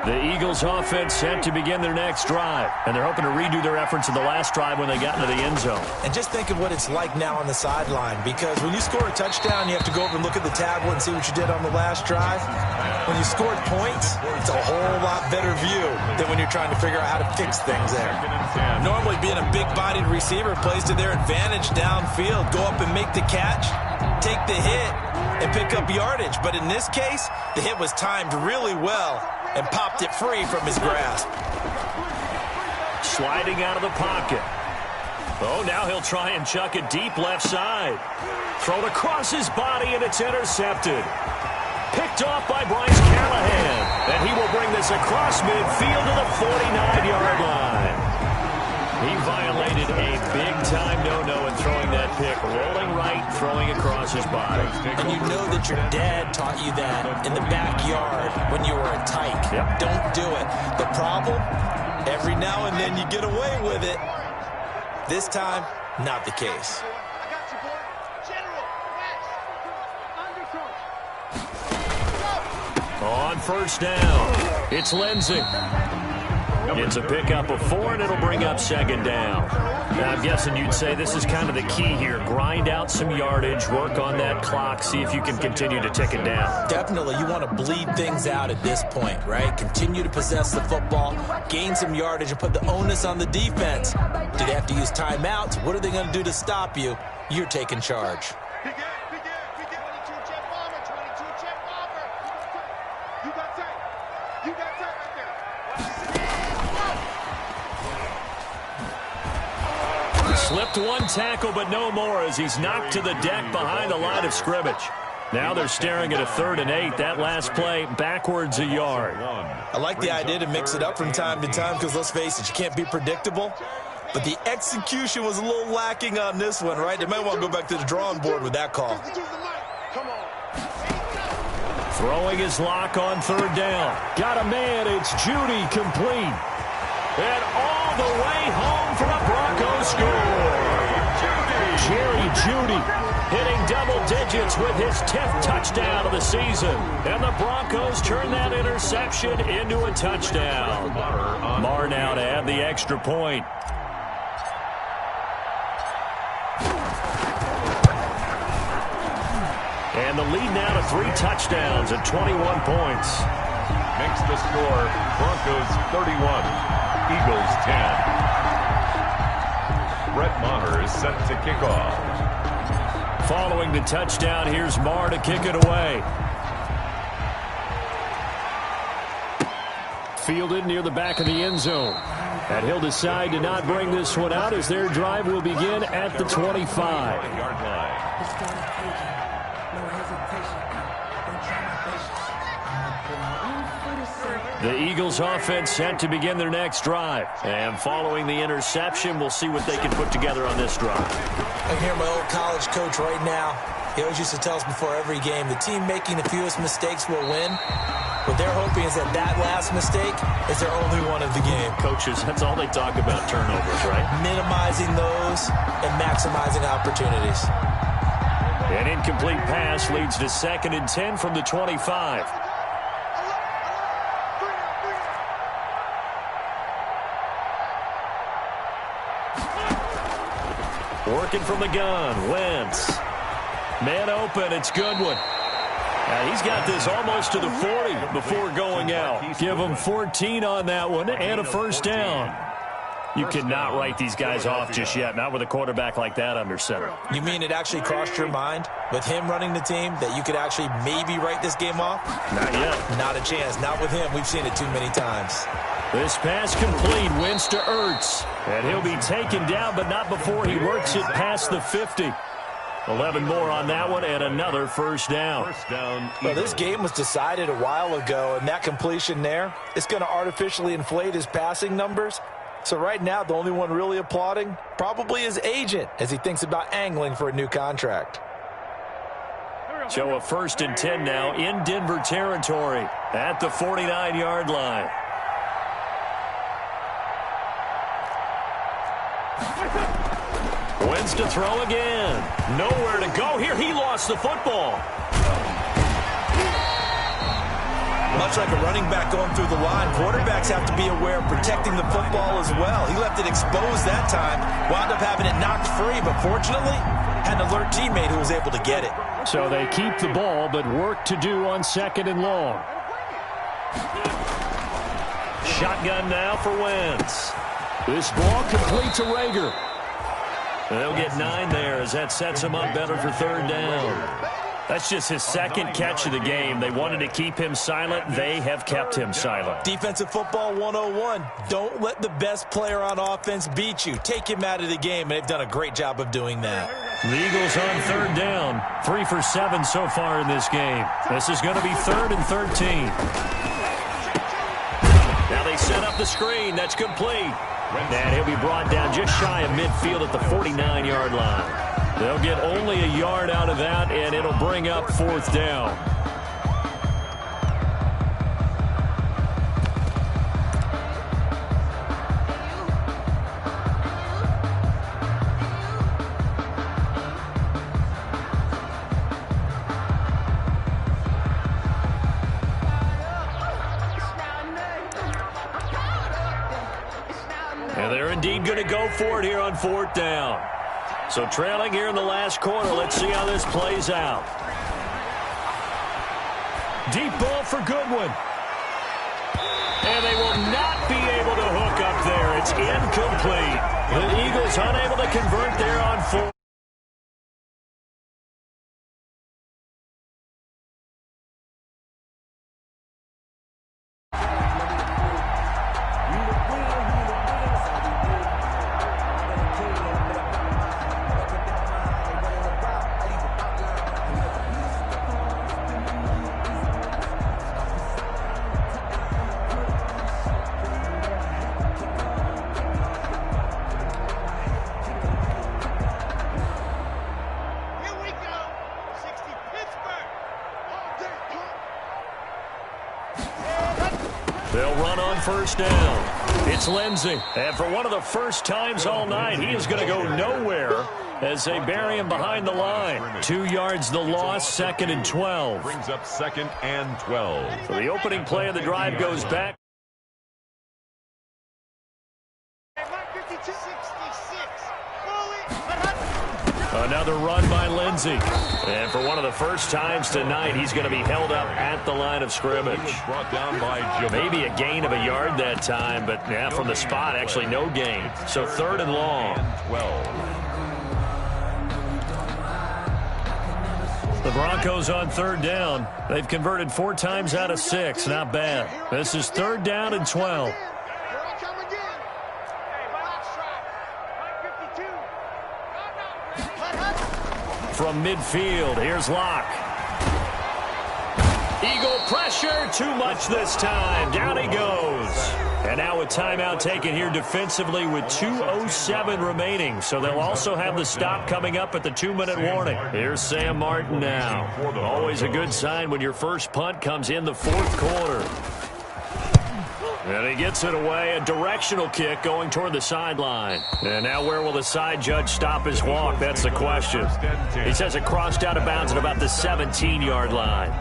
The Eagles offense set to begin their next drive. And they're hoping to redo their efforts in the last drive when they got into the end zone. And just think of what it's like now on the sideline, because when you score a touchdown, you have to go over and look at the tablet and see what you did on the last drive. When you scored points, it's a whole lot better view than when you're trying to figure out how to fix things there. Normally, being a big-bodied receiver plays to their advantage downfield. Go up and make the catch, take the hit, and pick up yardage. But in this case, the hit was timed really well and popped it free from his grasp. Sliding out of the pocket. Oh, now he'll try and chuck it deep left side. Thrown across his body, and it's intercepted. Picked off by Bryce Callahan. And he will bring this across midfield to the 49-yard line. He violated a big-time no-no in throwing that pick. Rolling right, throwing across his body. And you know that your dad taught you that in the backyard when you were a tyke. Yep. Don't do it. The problem, every now and then you get away with it. This time, not the case. On first down, it's Lindsey. It's a pickup of 4, and it'll bring up 2nd down. Now, I'm guessing you'd say this is kind of the key here. Grind out some yardage, work on that clock, see if you can continue to tick it down. Definitely, you want to bleed things out at this point, right? Continue to possess the football, gain some yardage, and put the onus on the defense. Do they have to use timeouts? What are they going to do to stop you? You're taking charge. Slipped one tackle, but no more as he's knocked to the deck behind the line of scrimmage. Now they're staring at a 3rd and 8. That last play, backwards a yard. I like the idea to mix it up from time to time because, let's face it, you can't be predictable. But the execution was a little lacking on this one, right? They might want to go back to the drawing board with that call. Throwing his lock on 3rd down. Got a man. It's Judy complete. And all the way home for the Broncos score. Jerry Judy hitting double digits with his 10th touchdown of the season. And the Broncos turn that interception into a touchdown. Maher now to add the extra point. And the lead now to 3 touchdowns and 21 points. Makes the score Broncos 31, Eagles 10. Brett Maher is set to kick off. Following the touchdown, here's Maher to kick it away. Fielded near the back of the end zone. And he'll decide to not bring this one out as their drive will begin at the 25. The Eagles offense set to begin their next drive. And following the interception, we'll see what they can put together on this drive. I can hear my old college coach right now. He always used to tell us before every game, the team making the fewest mistakes will win. What they're hoping is that last mistake is their only one of the game. Coaches, that's all they talk about, turnovers, right? Minimizing those and maximizing opportunities. An incomplete pass leads to 2nd and 10 from the 25. Working from the gun, Wentz. Man open, it's Goodwin. He's got this almost to the 40 before going out. Give him 14 on that one and a first down. You cannot write these guys off just yet, not with a quarterback like that under center. You mean it actually crossed your mind with him running the team that you could actually maybe write this game off? Not yet. Not a chance. Not with him. We've seen it too many times. This pass complete, Wentz to Ertz. And he'll be taken down, but not before he works it past the 50. 11 more on that one and another first down. Well, this game was decided a while ago, and that completion there is going to artificially inflate his passing numbers. So right now, the only one really applauding probably his agent as he thinks about angling for a new contract. So a 1st and 10 now in Denver territory at the 49-yard line. Wentz to throw again. Nowhere to go here. He lost the football. Much like a running back going through the line, quarterbacks have to be aware of protecting the football as well. He left it exposed that time, wound up having it knocked free, but fortunately, had an alert teammate who was able to get it. So they keep the ball, but work to do on 2nd and long. Shotgun now for Wentz. This ball complete to Rager. They'll get 9 there as that sets him up better for 3rd down. That's just his 2nd catch of the game. They wanted to keep him silent. They have kept him silent. Defensive football 101. Don't let the best player on offense beat you. Take him out of the game, and they've done a great job of doing that. The Eagles on 3rd down. 3 for 7 so far in this game. This is going to be 3rd and 13. Now they set up the screen. That's complete. And he'll be brought down just shy of midfield at the 49-yard line. They'll get only a yard out of that, and it'll bring up 4th down. And they're indeed going to go for it here on 4th down. So trailing here in the last quarter. Let's see how this plays out. Deep ball for Goodwin. And they will not be able to hook up there. It's incomplete. The Eagles unable to convert there on 4th. They'll run on 1st down. It's Lindsey. And for one of the first times all night, he is going to go nowhere as they bury him behind the line. 2 yards the loss, 2nd and 12. Brings up 2nd and 12. So the opening play of the drive goes back. Another run by Lindsey. And for one of the first times tonight, he's going to be held up at the line of scrimmage. Brought down by Maybe a gain of a yard that time, but yeah, from the spot, actually no gain. So 3rd and long. 12. The Broncos on 3rd down. They've converted 4 times out of 6. Not bad. This is 3rd down and 12. From midfield, here's Locke. Eagle pressure, too much this time. Down he goes. And now a timeout taken here defensively with 2:07 remaining. So they'll also have the stop coming up at the 2-minute warning. Here's Sam Martin now. Always a good sign when your first punt comes in the fourth quarter. And he gets it away, a directional kick going toward the sideline. And now where will the side judge stop his walk? That's the question. He says it crossed out of bounds at about the 17-yard line.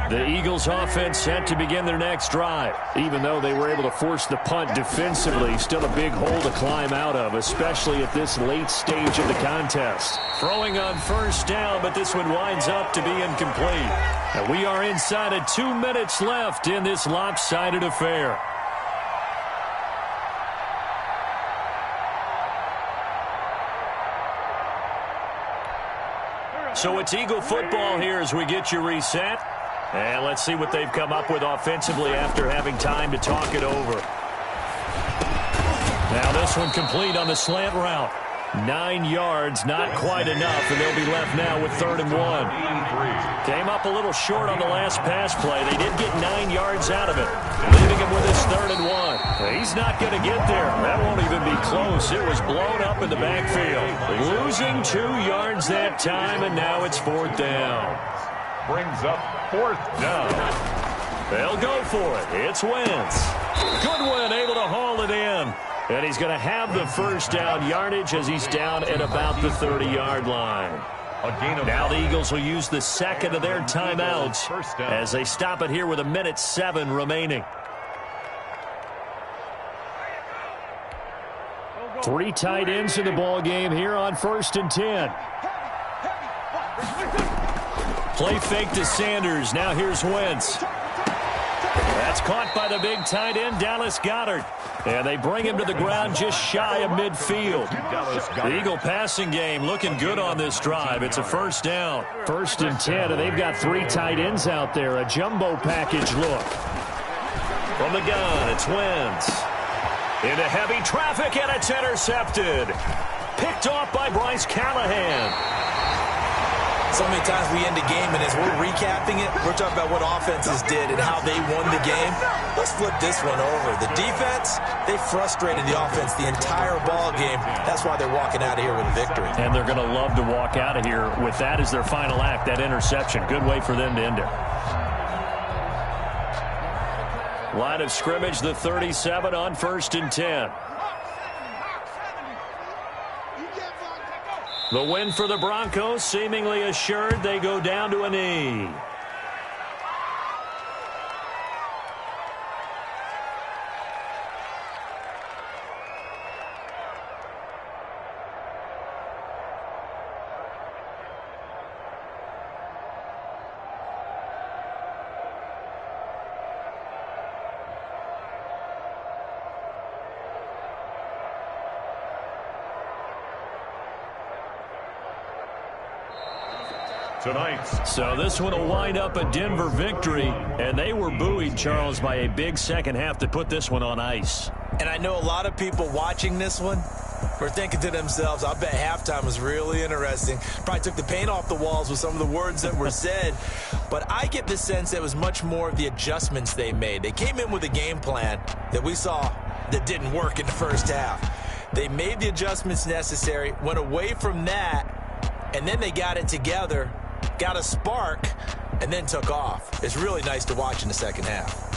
The Eagles offense set to begin their next drive. Even though they were able to force the punt defensively, still a big hole to climb out of, especially at this late stage of the contest. Throwing on first down, but this one winds up to be incomplete. And we are inside of 2 minutes left in this lopsided affair. So it's Eagle football here as we get you reset. And let's see what they've come up with offensively after having time to talk it over. Now this one complete on the slant route. 9 yards, not quite enough, and they'll be left now with 3rd and 1. Came up a little short on the last pass play. They did get 9 yards out of it, leaving him with his 3rd and 1. He's not going to get there. That won't even be close. It was blown up in the backfield. Losing 2 yards that time, and now it's 4th down. Brings up 4th down. They'll go for it. It's Wentz. Goodwin able to haul it in. And he's going to have the first down yardage as he's down at about the 30-yard line. Now the Eagles will use the second of their timeouts as they stop it here with 1:07 remaining. 3 tight ends in the ball game here on 1st and 10. Play fake to Sanders. Now here's Wentz. That's caught by the big tight end, Dallas Goedert. And they bring him to the ground just shy of midfield. The Eagle passing game looking good on this drive. It's a first down. 1st and 10, and they've got 3 tight ends out there. A jumbo package look. From the gun, it's Wentz. Into heavy traffic, and it's intercepted. Picked off by Bryce Callahan. So many times we end the game, and as we're recapping it, we're talking about what offenses did and how they won the game. Let's flip this one over. The defense, they frustrated the offense the entire ball game. That's why they're walking out of here with a victory. And they're going to love to walk out of here with that as their final act, that interception. Good way for them to end it. Line of scrimmage, the 37 on 1st and 10. The win for the Broncos seemingly assured. They go down to a knee. Tonight. So this one will wind up a Denver victory, and they were buoyed, Charles, by a big second half to put this one on ice. And I know a lot of people watching this one were thinking to themselves, I bet halftime was really interesting. Probably took the paint off the walls with some of the words that were said. But I get the sense that it was much more of the adjustments they made. They came in with a game plan that we saw that didn't work in the first half. They made the adjustments necessary, went away from that, and then they got it together, got a spark, and then took off. It's really nice to watch in the second half.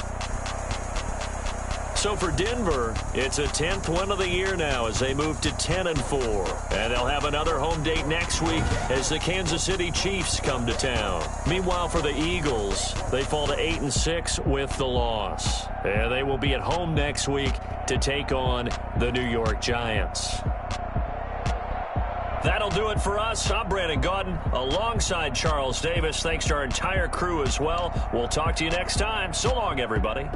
So for Denver, it's a 10th win of the year now as they move to 10-4. And they'll have another home date next week as the Kansas City Chiefs come to town. Meanwhile, for the Eagles, they fall to 8-6 with the loss. And they will be at home next week to take on the New York Giants. That'll do it for us. I'm Brandon Gaudin alongside Charles Davis. Thanks to our entire crew as well. We'll talk to you next time. So long, everybody.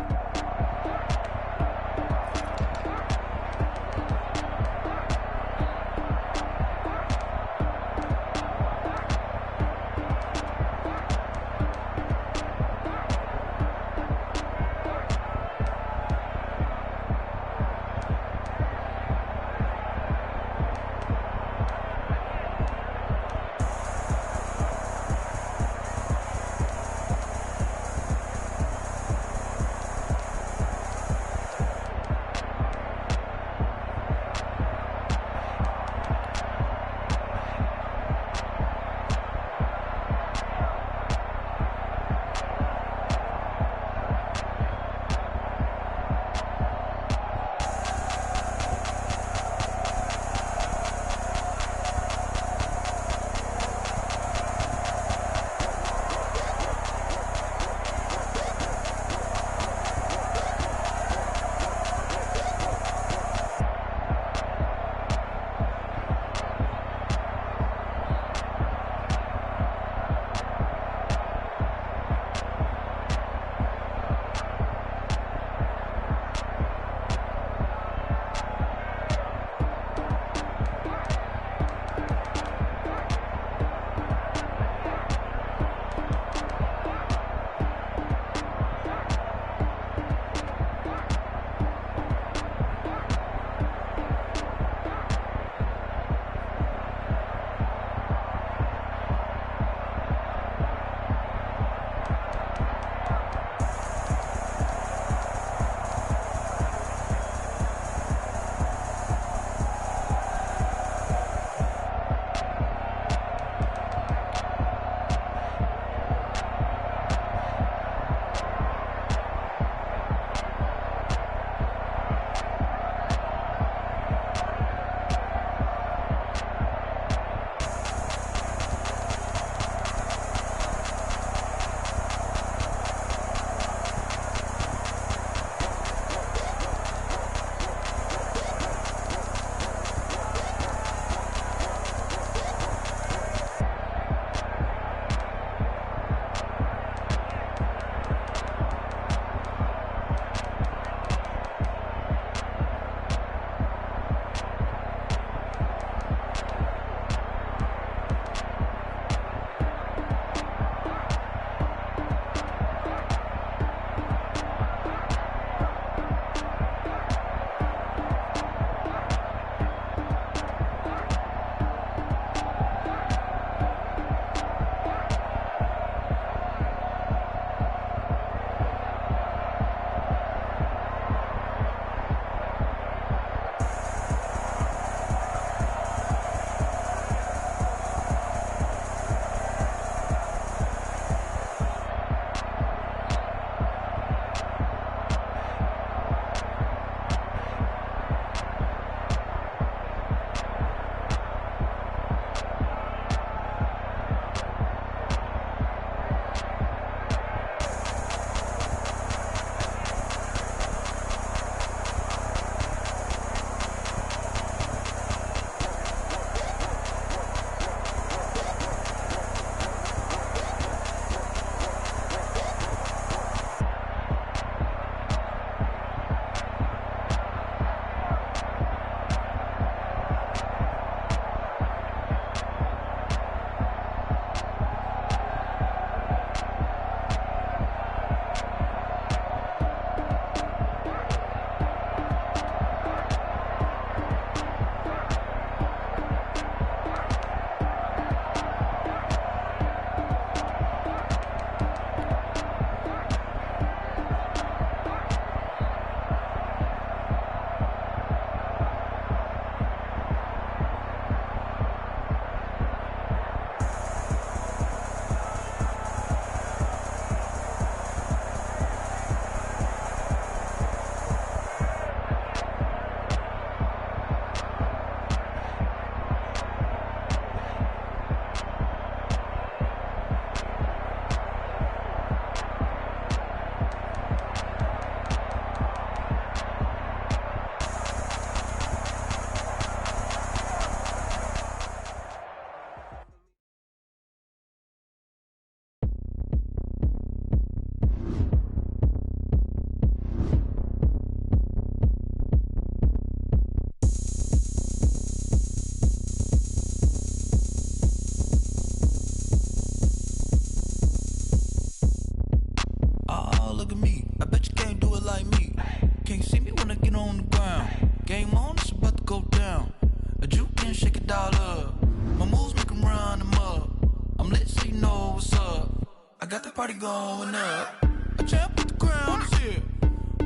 I'm lit, so you know what's up. I got the party going up. A champ with the crown is here.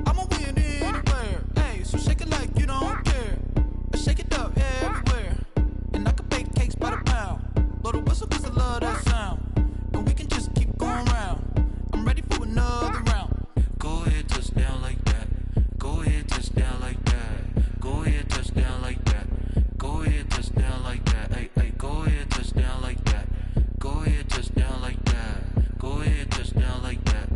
I'ma win anywhere. Hey, so shake it like you don't care. I shake it up everywhere. And I can bake cakes by the pound. Blow the whistle 'cause I love that sound. And we can just keep going round. I'm ready for another round. Go ahead, touch down like that. Go ahead, touch down like that. Go ahead, touch down like that. Go ahead, touch down like that. Hey, hey, go ahead, touch down like that. Go ahead, touch down like that. Go ahead, touch down like that.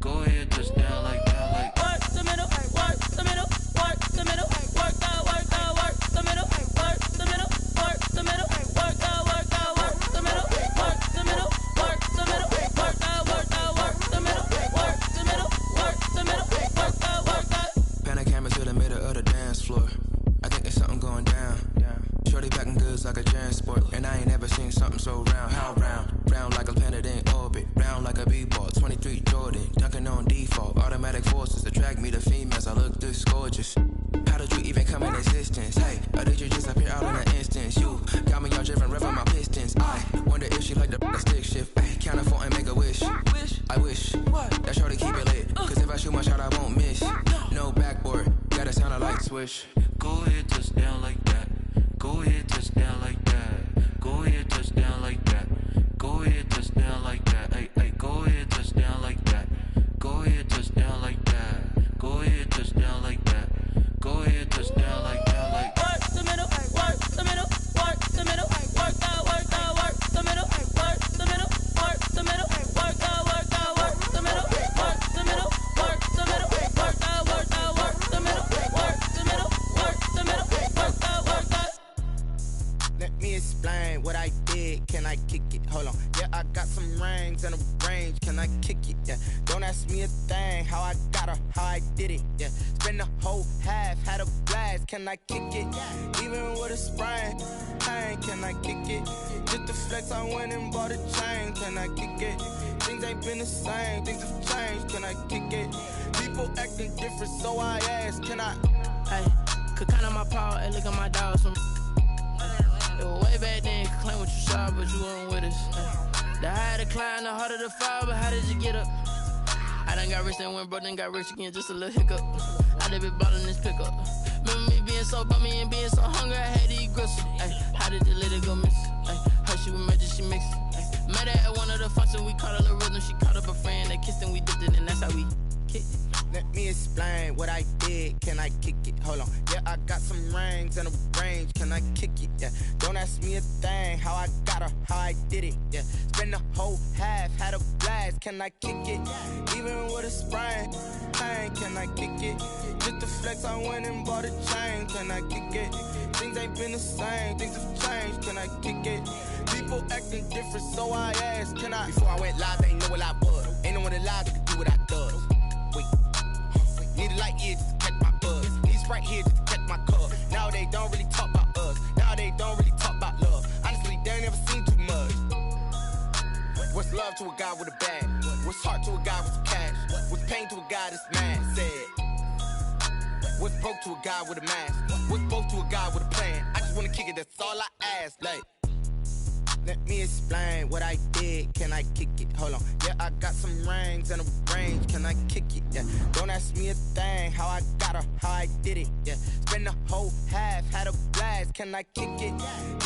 Go ahead, touch down like that. Like work the middle, work the middle, work the middle, work out, work out, work the middle, work the middle, work the middle, work out, work out, work the middle, work the middle, work the middle, work out, work out, work the middle, work the middle, work the middle, work out, work out. Pan a camera to the middle of the dance floor. I think there's something going down. Shorty packing goods like a transport, and I ain't never seen something so round. How round? Round like a planet in orbit, round like a b-ball. 23 Jordan, dunking on default. Automatic forces attract me to females. I look this gorgeous. How did you even come in existence? Hey, or did you just appear out in an instance? You got me all driven, revving my pistons. I wonder if she like the stick shift. Hey, count a 4 and make a wish. I wish that shorty keep it lit, 'cause if I shoot my shot, I won't miss. No backboard, gotta sound a light switch. Go ahead, touch down like that. Go ahead, touch down like that. Go ahead, touch down like that. Go ahead, touch down like that. Hey, hey, go ahead, touch down like that. Go ahead, touch down like that. Go ahead, touch down like that. Go ahead, touch down like that. Like work the middle, work the middle, work the middle, work out, work out, work the middle, work the middle, work the middle, work out, work out, work the middle, work the middle, work the middle, work out, work out, work the middle, work the middle, work the middle, work out, work out. Let me explain what I did. Can I kick it? Hold on. Yeah, I got some rings and a range. Can I kick it? Yeah. Don't ask me a thing. How I got her, how I did it. Yeah. Spend the whole half, had a blast. Can I kick it? Even with a sprain, pain. Can I kick it? Just the flex, I went and bought a chain. Can I kick it? Things ain't been the same. Things have changed. Can I kick it? People acting different, so I ask. Can I? Hey, could count on my power and look at my dogs from. It was way back then, could claim what you saw, but you weren't with us. The higher the climb, the harder the fall, but how did you get up? I done got rich and went broke, then got rich again, just a little hiccup. I done been ballin' this pickup. Remember me being so bummy and being so hungry, I had to eat gristle. Ay, how did you let it go miss? Ay, her she was magic, she mixed it. Met her at one of the functions, we caught a little rhythm, she caught up a friend, they kissed and we dipped it, and that's how we kicked it. Let me explain what I did. Can I kick it? Hold on. Yeah, I got some rings and a range. Can I kick it? Yeah. Don't ask me a thing. How I got her, how I did it. Yeah. Spend the whole half, had a blast. Can I kick it? Even with a sprain, pain. Can I kick it? Just the flex, I went and bought a chain. Can I kick it? Things ain't been the same. Things have changed. Can I kick it? People acting different, so I asked. Can I? Before I went live, they ain't know what I was. Ain't no one alive that could do what I does. Wait. Need a light here just to catch my buzz. Need Sprite here just to catch my cup. Now they don't really talk about us. Now they don't really talk about love. Honestly, they ain't never seen too much. What's love to a guy with a bag? What's heart to a guy with some cash? What's pain to a guy that's mad? Said. What's broke to a guy with a mask? What's broke to a guy with a plan? I just wanna kick it, that's all I ask. Like, let me explain what I did. Can I kick it? Hold on. Yeah, I got some rings and a range. Can I kick it? Yeah. Don't ask me a thing. How I got her, how I did it. Yeah. Spend the whole half, had a blast. Can I kick it?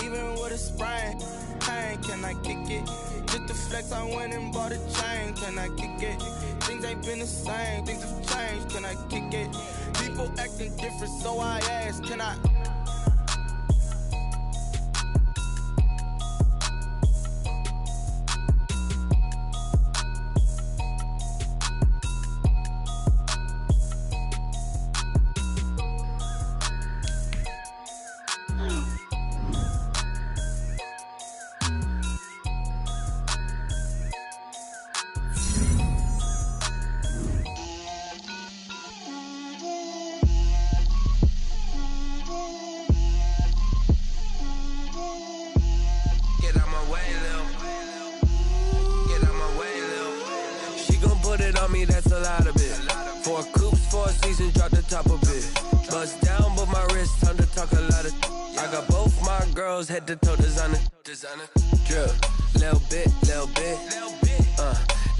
Even with a sprain, pain. Can I kick it? Just the flex, I went and bought a chain. Can I kick it? Things ain't been the same. Things have changed. Can I kick it? People acting different, so I ask. Can I? That's a lot of it. 4 coops, 4 seasons, drop the top of it. Bust down, but my wrist, time to talk a lot of. I got both my girls head to toe designer. Drip, little bit.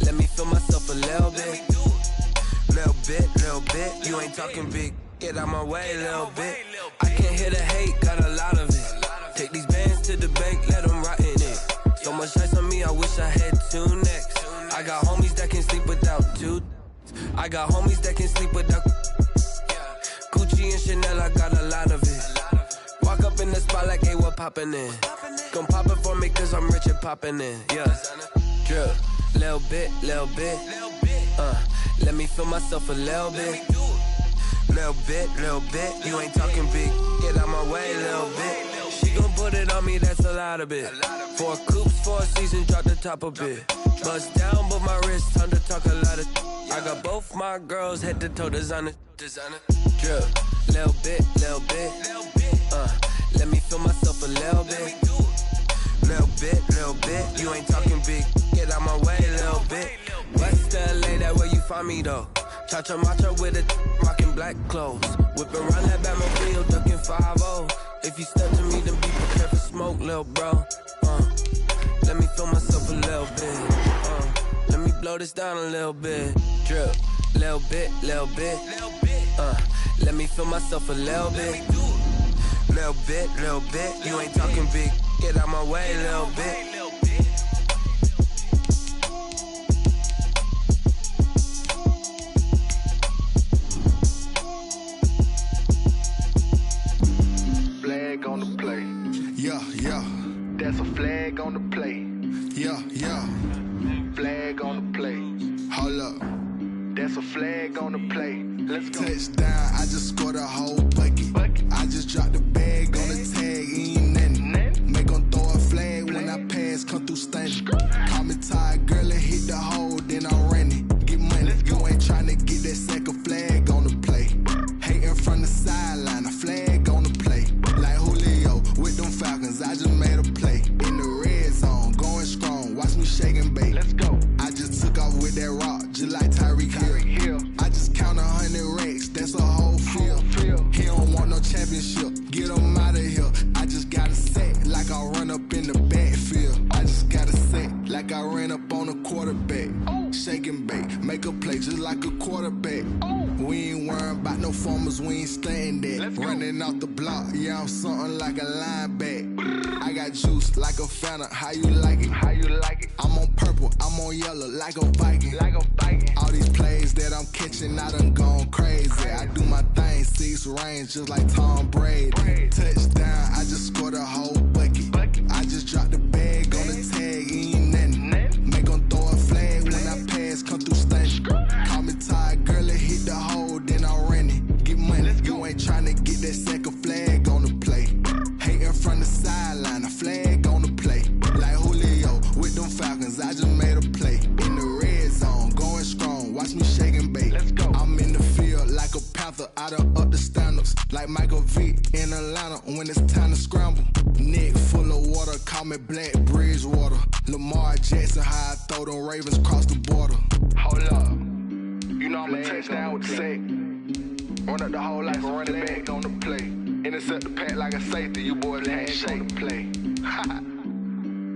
Let me feel myself a little bit. Little bit. You ain't talking big. Get out my way, little bit. I can't hear the hate, got a lot of it. Take these bands to the bank, let them rot in it. So much ice on me, I wish I had 2 necks. I got homies that can sleep without 2. I got homies that can sleep without Gucci and Chanel, I got a lot of it. Walk up in the spot like, hey, what poppin' in? Gon' pop it for me cause I'm rich and poppin' in, yeah. Drip, little bit. Let me feel myself a little bit. Little bit. You ain't talking big. Get out my way, little bit. She gon' put it on me, that's a lot of it. 4 coops, 4 seasons, drop the top a bit. Bust down, but my wrist, time to talk a lot of. I got both my girls head to toe designer. Drip, little bit. Let me feel myself a little bit. Little bit. You ain't talking big. Get out my way, little bit. West LA, that where you find me though. Cha-cha matcha with a rockin' black clothes. Whip around that Batmobile, ducking 5-0. If you step to me, then be prepared for smoke, lil' bro. Let me feel myself a little bit. Let me blow this down a little bit. Drip, little bit. Let me feel myself a little bit. Little bit. You ain't talking big. Get out my way, little bit. Flag on the play. Yeah. That's a flag on the play. Yeah. Flag on the play. Hold up. That's a flag on the play. Let's go. Touchdown, I just scored a whole bucket. I just dropped the bag on the tag, ain't nothing. Make 'em throw a flag when I pass, come through stunning. Call me tired, girl, and hit the hole, then I'm running. Get money, you ain't tryna get that second flag on the play. Hating from the sideline, a flag on the play. Like Julio with them Falcons, I just made a play. In the red zone, going strong, watch me shake and bake. Let's go. I just took off with that rock, just like Tyreek Hill. I just count 100 racks, that's a whole field. He don't want no championship, get him out of here. I just got a set, like I run up in the backfield. I just got a set, like I ran up on a quarterback. Shake and bake, make a play just like a quarterback. We ain't worrying about no formers, we ain't staying that. Running out the block, yeah, I'm something like a lineback. I got juice like a Fanta, how you like it? I'm on purple, I'm on yellow, like a Viking. All these plays that I'm catching, I done gone crazy. I do my thing, 6 range, just like Tom Brady. Touchdown, I just scored a whole bucket. I just dropped the bag on the tag, ain't nothing. Make 'em throw a flag when I pass, come through stunning. Call me tired, girl, and hit the hole, then I'm running. Get money, you ain't tryna get that second flag on the play. Hating from the sideline, a flag on the play. Like Julio with them Falcons, I just made a play. In the red zone, going strong, watch me shake and bake. I'm in the field like a Panther, I done up the standards. Like Michael Vick in Atlanta when it's time to scramble. Neck full of water, call me Black Bridgewater. Lamar Jackson, how I throw them Ravens cross the border. Hold up, you know I'm a touchdown with the sack. Run up the hole like a running back on the play. Intercept the pack like a safety, you boys handshake on the play.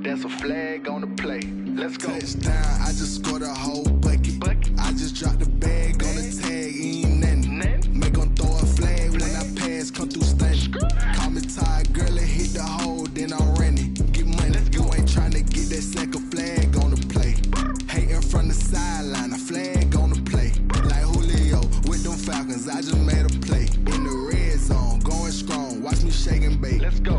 That's a flag on the play. Let's go. Touchdown, I just scored a whole bucket. I just dropped the bag on the tag, ain't nothing. Make 'em throw a flag when I pass, come through stunning. Call me tired, girl, and hit the hole, then I'm running. Get money, you ain't tryna get that second flag on the play. Hating from the sideline, a flag on the play. Like Julio with them Falcons, I just made a play. In the red zone, going strong, watch me shake and bake. Let's go.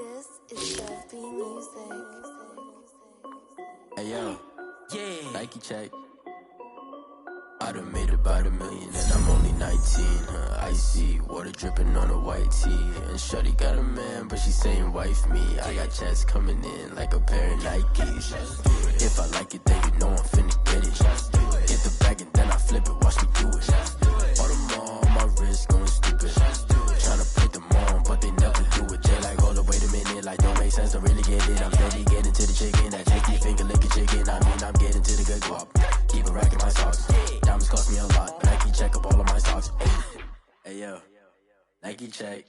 This is Just Be Music. Hey yo, Nike check. I done made about $1 million and I'm only 19. Icy water dripping on a white tee. And shorty got a man, but she saying wife me. I got checks coming in like a pair of Nikes. If I like it, then you know I'm finna get it. Get the bag and then I flip it, watch me do it. All them on my wrist going stupid. Tryna put them on, but they never do it. Jay like, hold up, wait a minute, like don't make sense, don't really get it. I'm steady getting to the chicken, that cheeky finger licking chicken. I mean, I'm getting to the good guap. Keep a rack in my socks. Diamonds cost me a lot, but I can check up all of my stocks. Hey yo, Nike check,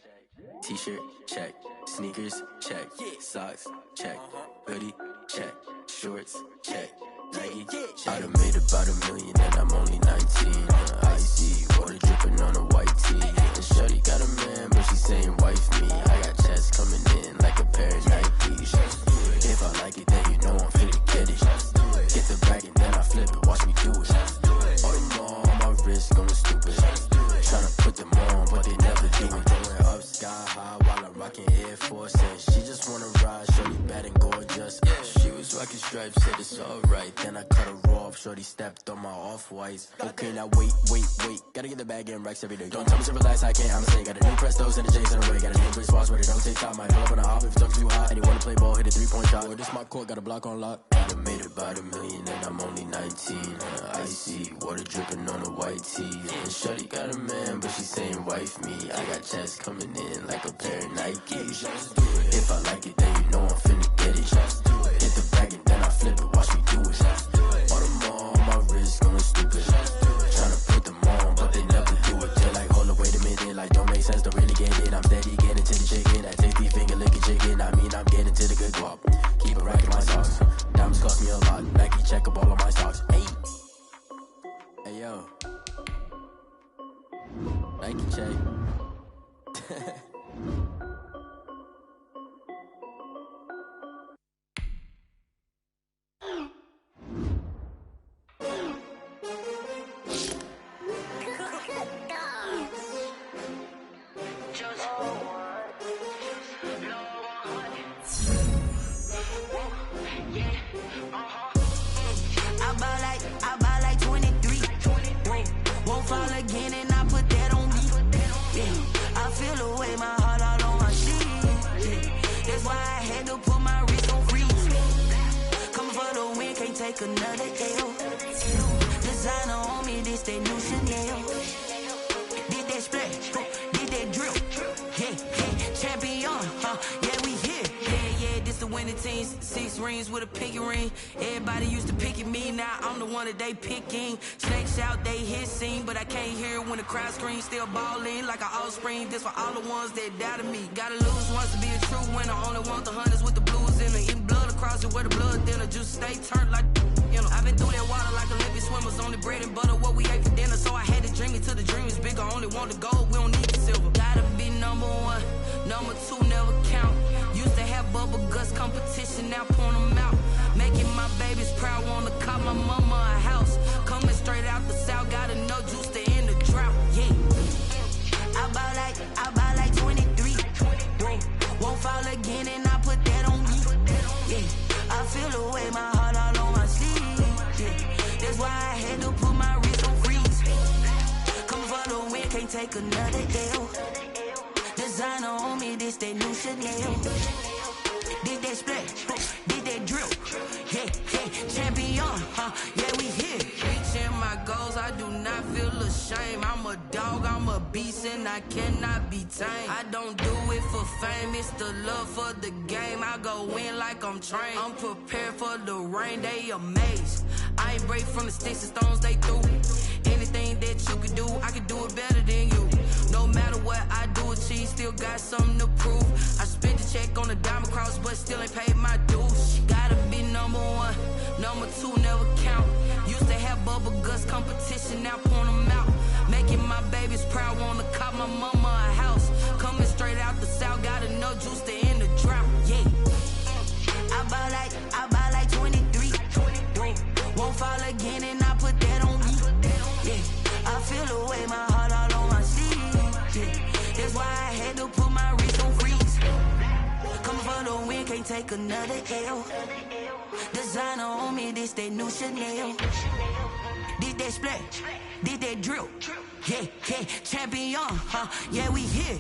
t-shirt check, sneakers check, socks check, hoodie check, shorts check, Nike check. I done made about $1 million and I'm only 19. Icy water dripping on a white tee. And shorty got a man, but she saying wife me. I got checks coming in like a pair of Nikes. If I like it, then you know I'm finna get it. Get the bag and then I flip it, watch me do it. All them all on my wrist going stupid. Tryna put them on, but they never do it. Going up sky high while I'm rocking Air Force. And she just wanna ride, shorty bad and gorgeous. She was rocking stripes, said it's alright. Then I cut her off, shorty stepped on my off-whites. Okay, now wait. Gotta get the bag and racks every day. Don't tell me to relax, I can't, I'm saying. Got a new Prestos and a J's in the way. Got a new Chris Foss where they don't take time. Might pull up on a hop if it's too hot. And you wanna play ball, hit a 3-point shot. Or this my court, got a block on lock. I done made about $1 million and I'm only 19. Icy water dripping on a white tee. And shorty got a man, but she saying wife me. I got checks coming in like a pair of Nikes. If I like it, then you know I'm finna get it. Hit the bag and then I flip it, watch me do it. All them all on my wrist going stupid. Tryna put them on, but they never do it. They're like, hold up, wait a minute, like don't make sense, don't really get it. I'm steady getting to the chicken, that tasty finger licking chicken. I mean, I'm getting to the good guap. Keep it racking my socks. Diamonds cost me a lot. Nike check up all of my stocks. Hey yo. Nike check. I buy like 23. Won't fall again and I put that on me. Yeah. I feel the way, my heart all on my shit. Yeah. That's why I had to put my wrist on freeze. Coming for the win, can't take another L. Designer on me, this that new Chanel. Did that splash, did that drill. Yeah, champion, yeah, we here. Yeah, this the winning team. 6 rings with a pinky ring. Everybody used to pick at me, now I'm the one that they picking. Snakes out, they hit scene, but I can't hear it when the crowd screams. Still ballin' like an offspring. This for all the ones that doubted me. Gotta lose once to be a true winner. Only want the hunters with the blues in it. Eating blood across it where the blood thinner. Juice stay turned like, you know. I've been through that water like Olympic swimmers. Only bread and butter, what we ate for dinner. So I had to dream it till the dream is bigger. Only want the gold, we don't need the silver. Gotta be number 1, number 2 never count. Used to have bubble guts competition, now point them out. Making my babies proud, wanna call my mama a house. Coming straight out the south, gotta know juice to end the drought. Yeah, I buy like 23. Won't fall again and I put that on me. Yeah, I feel the way, my heart all on my sleeve. Yeah, that's why I had to put my wrist on freeze. Come for the win, can't take another L. Designer on me, this that new Chanel. Did that splash, did that drill. Yeah, champion, yeah, we here. Reaching my goals, I do not feel ashamed. I'm a dog, I'm a beast, and I cannot be tamed. I don't do it for fame, it's the love for the game. I go in like I'm trained. I'm prepared for the rain, they amazed. I ain't break from the sticks and stones they threw. Anything that you can do, I can do it better than you. No matter what I do, achieve, still got something to prove. I spent the check on the diamond cross, but still ain't paid my dues. Gotta be number 1, number 2 never count. Used to have bubble guts competition, now point them out. Making my babies proud, wanna call my mama a house. Coming straight out the south, gotta know juice to end the drought. Yeah, I buy like 23. Won't fall again and I put that on me. Yeah, I feel the way, my heart all on my sleeve. Yeah, that's why I had to put my wrist on freeze. Coming for the win, can't take another L. Designer on me, this that new Chanel. Did that splash, did that drill. Yeah, champion, yeah, we here.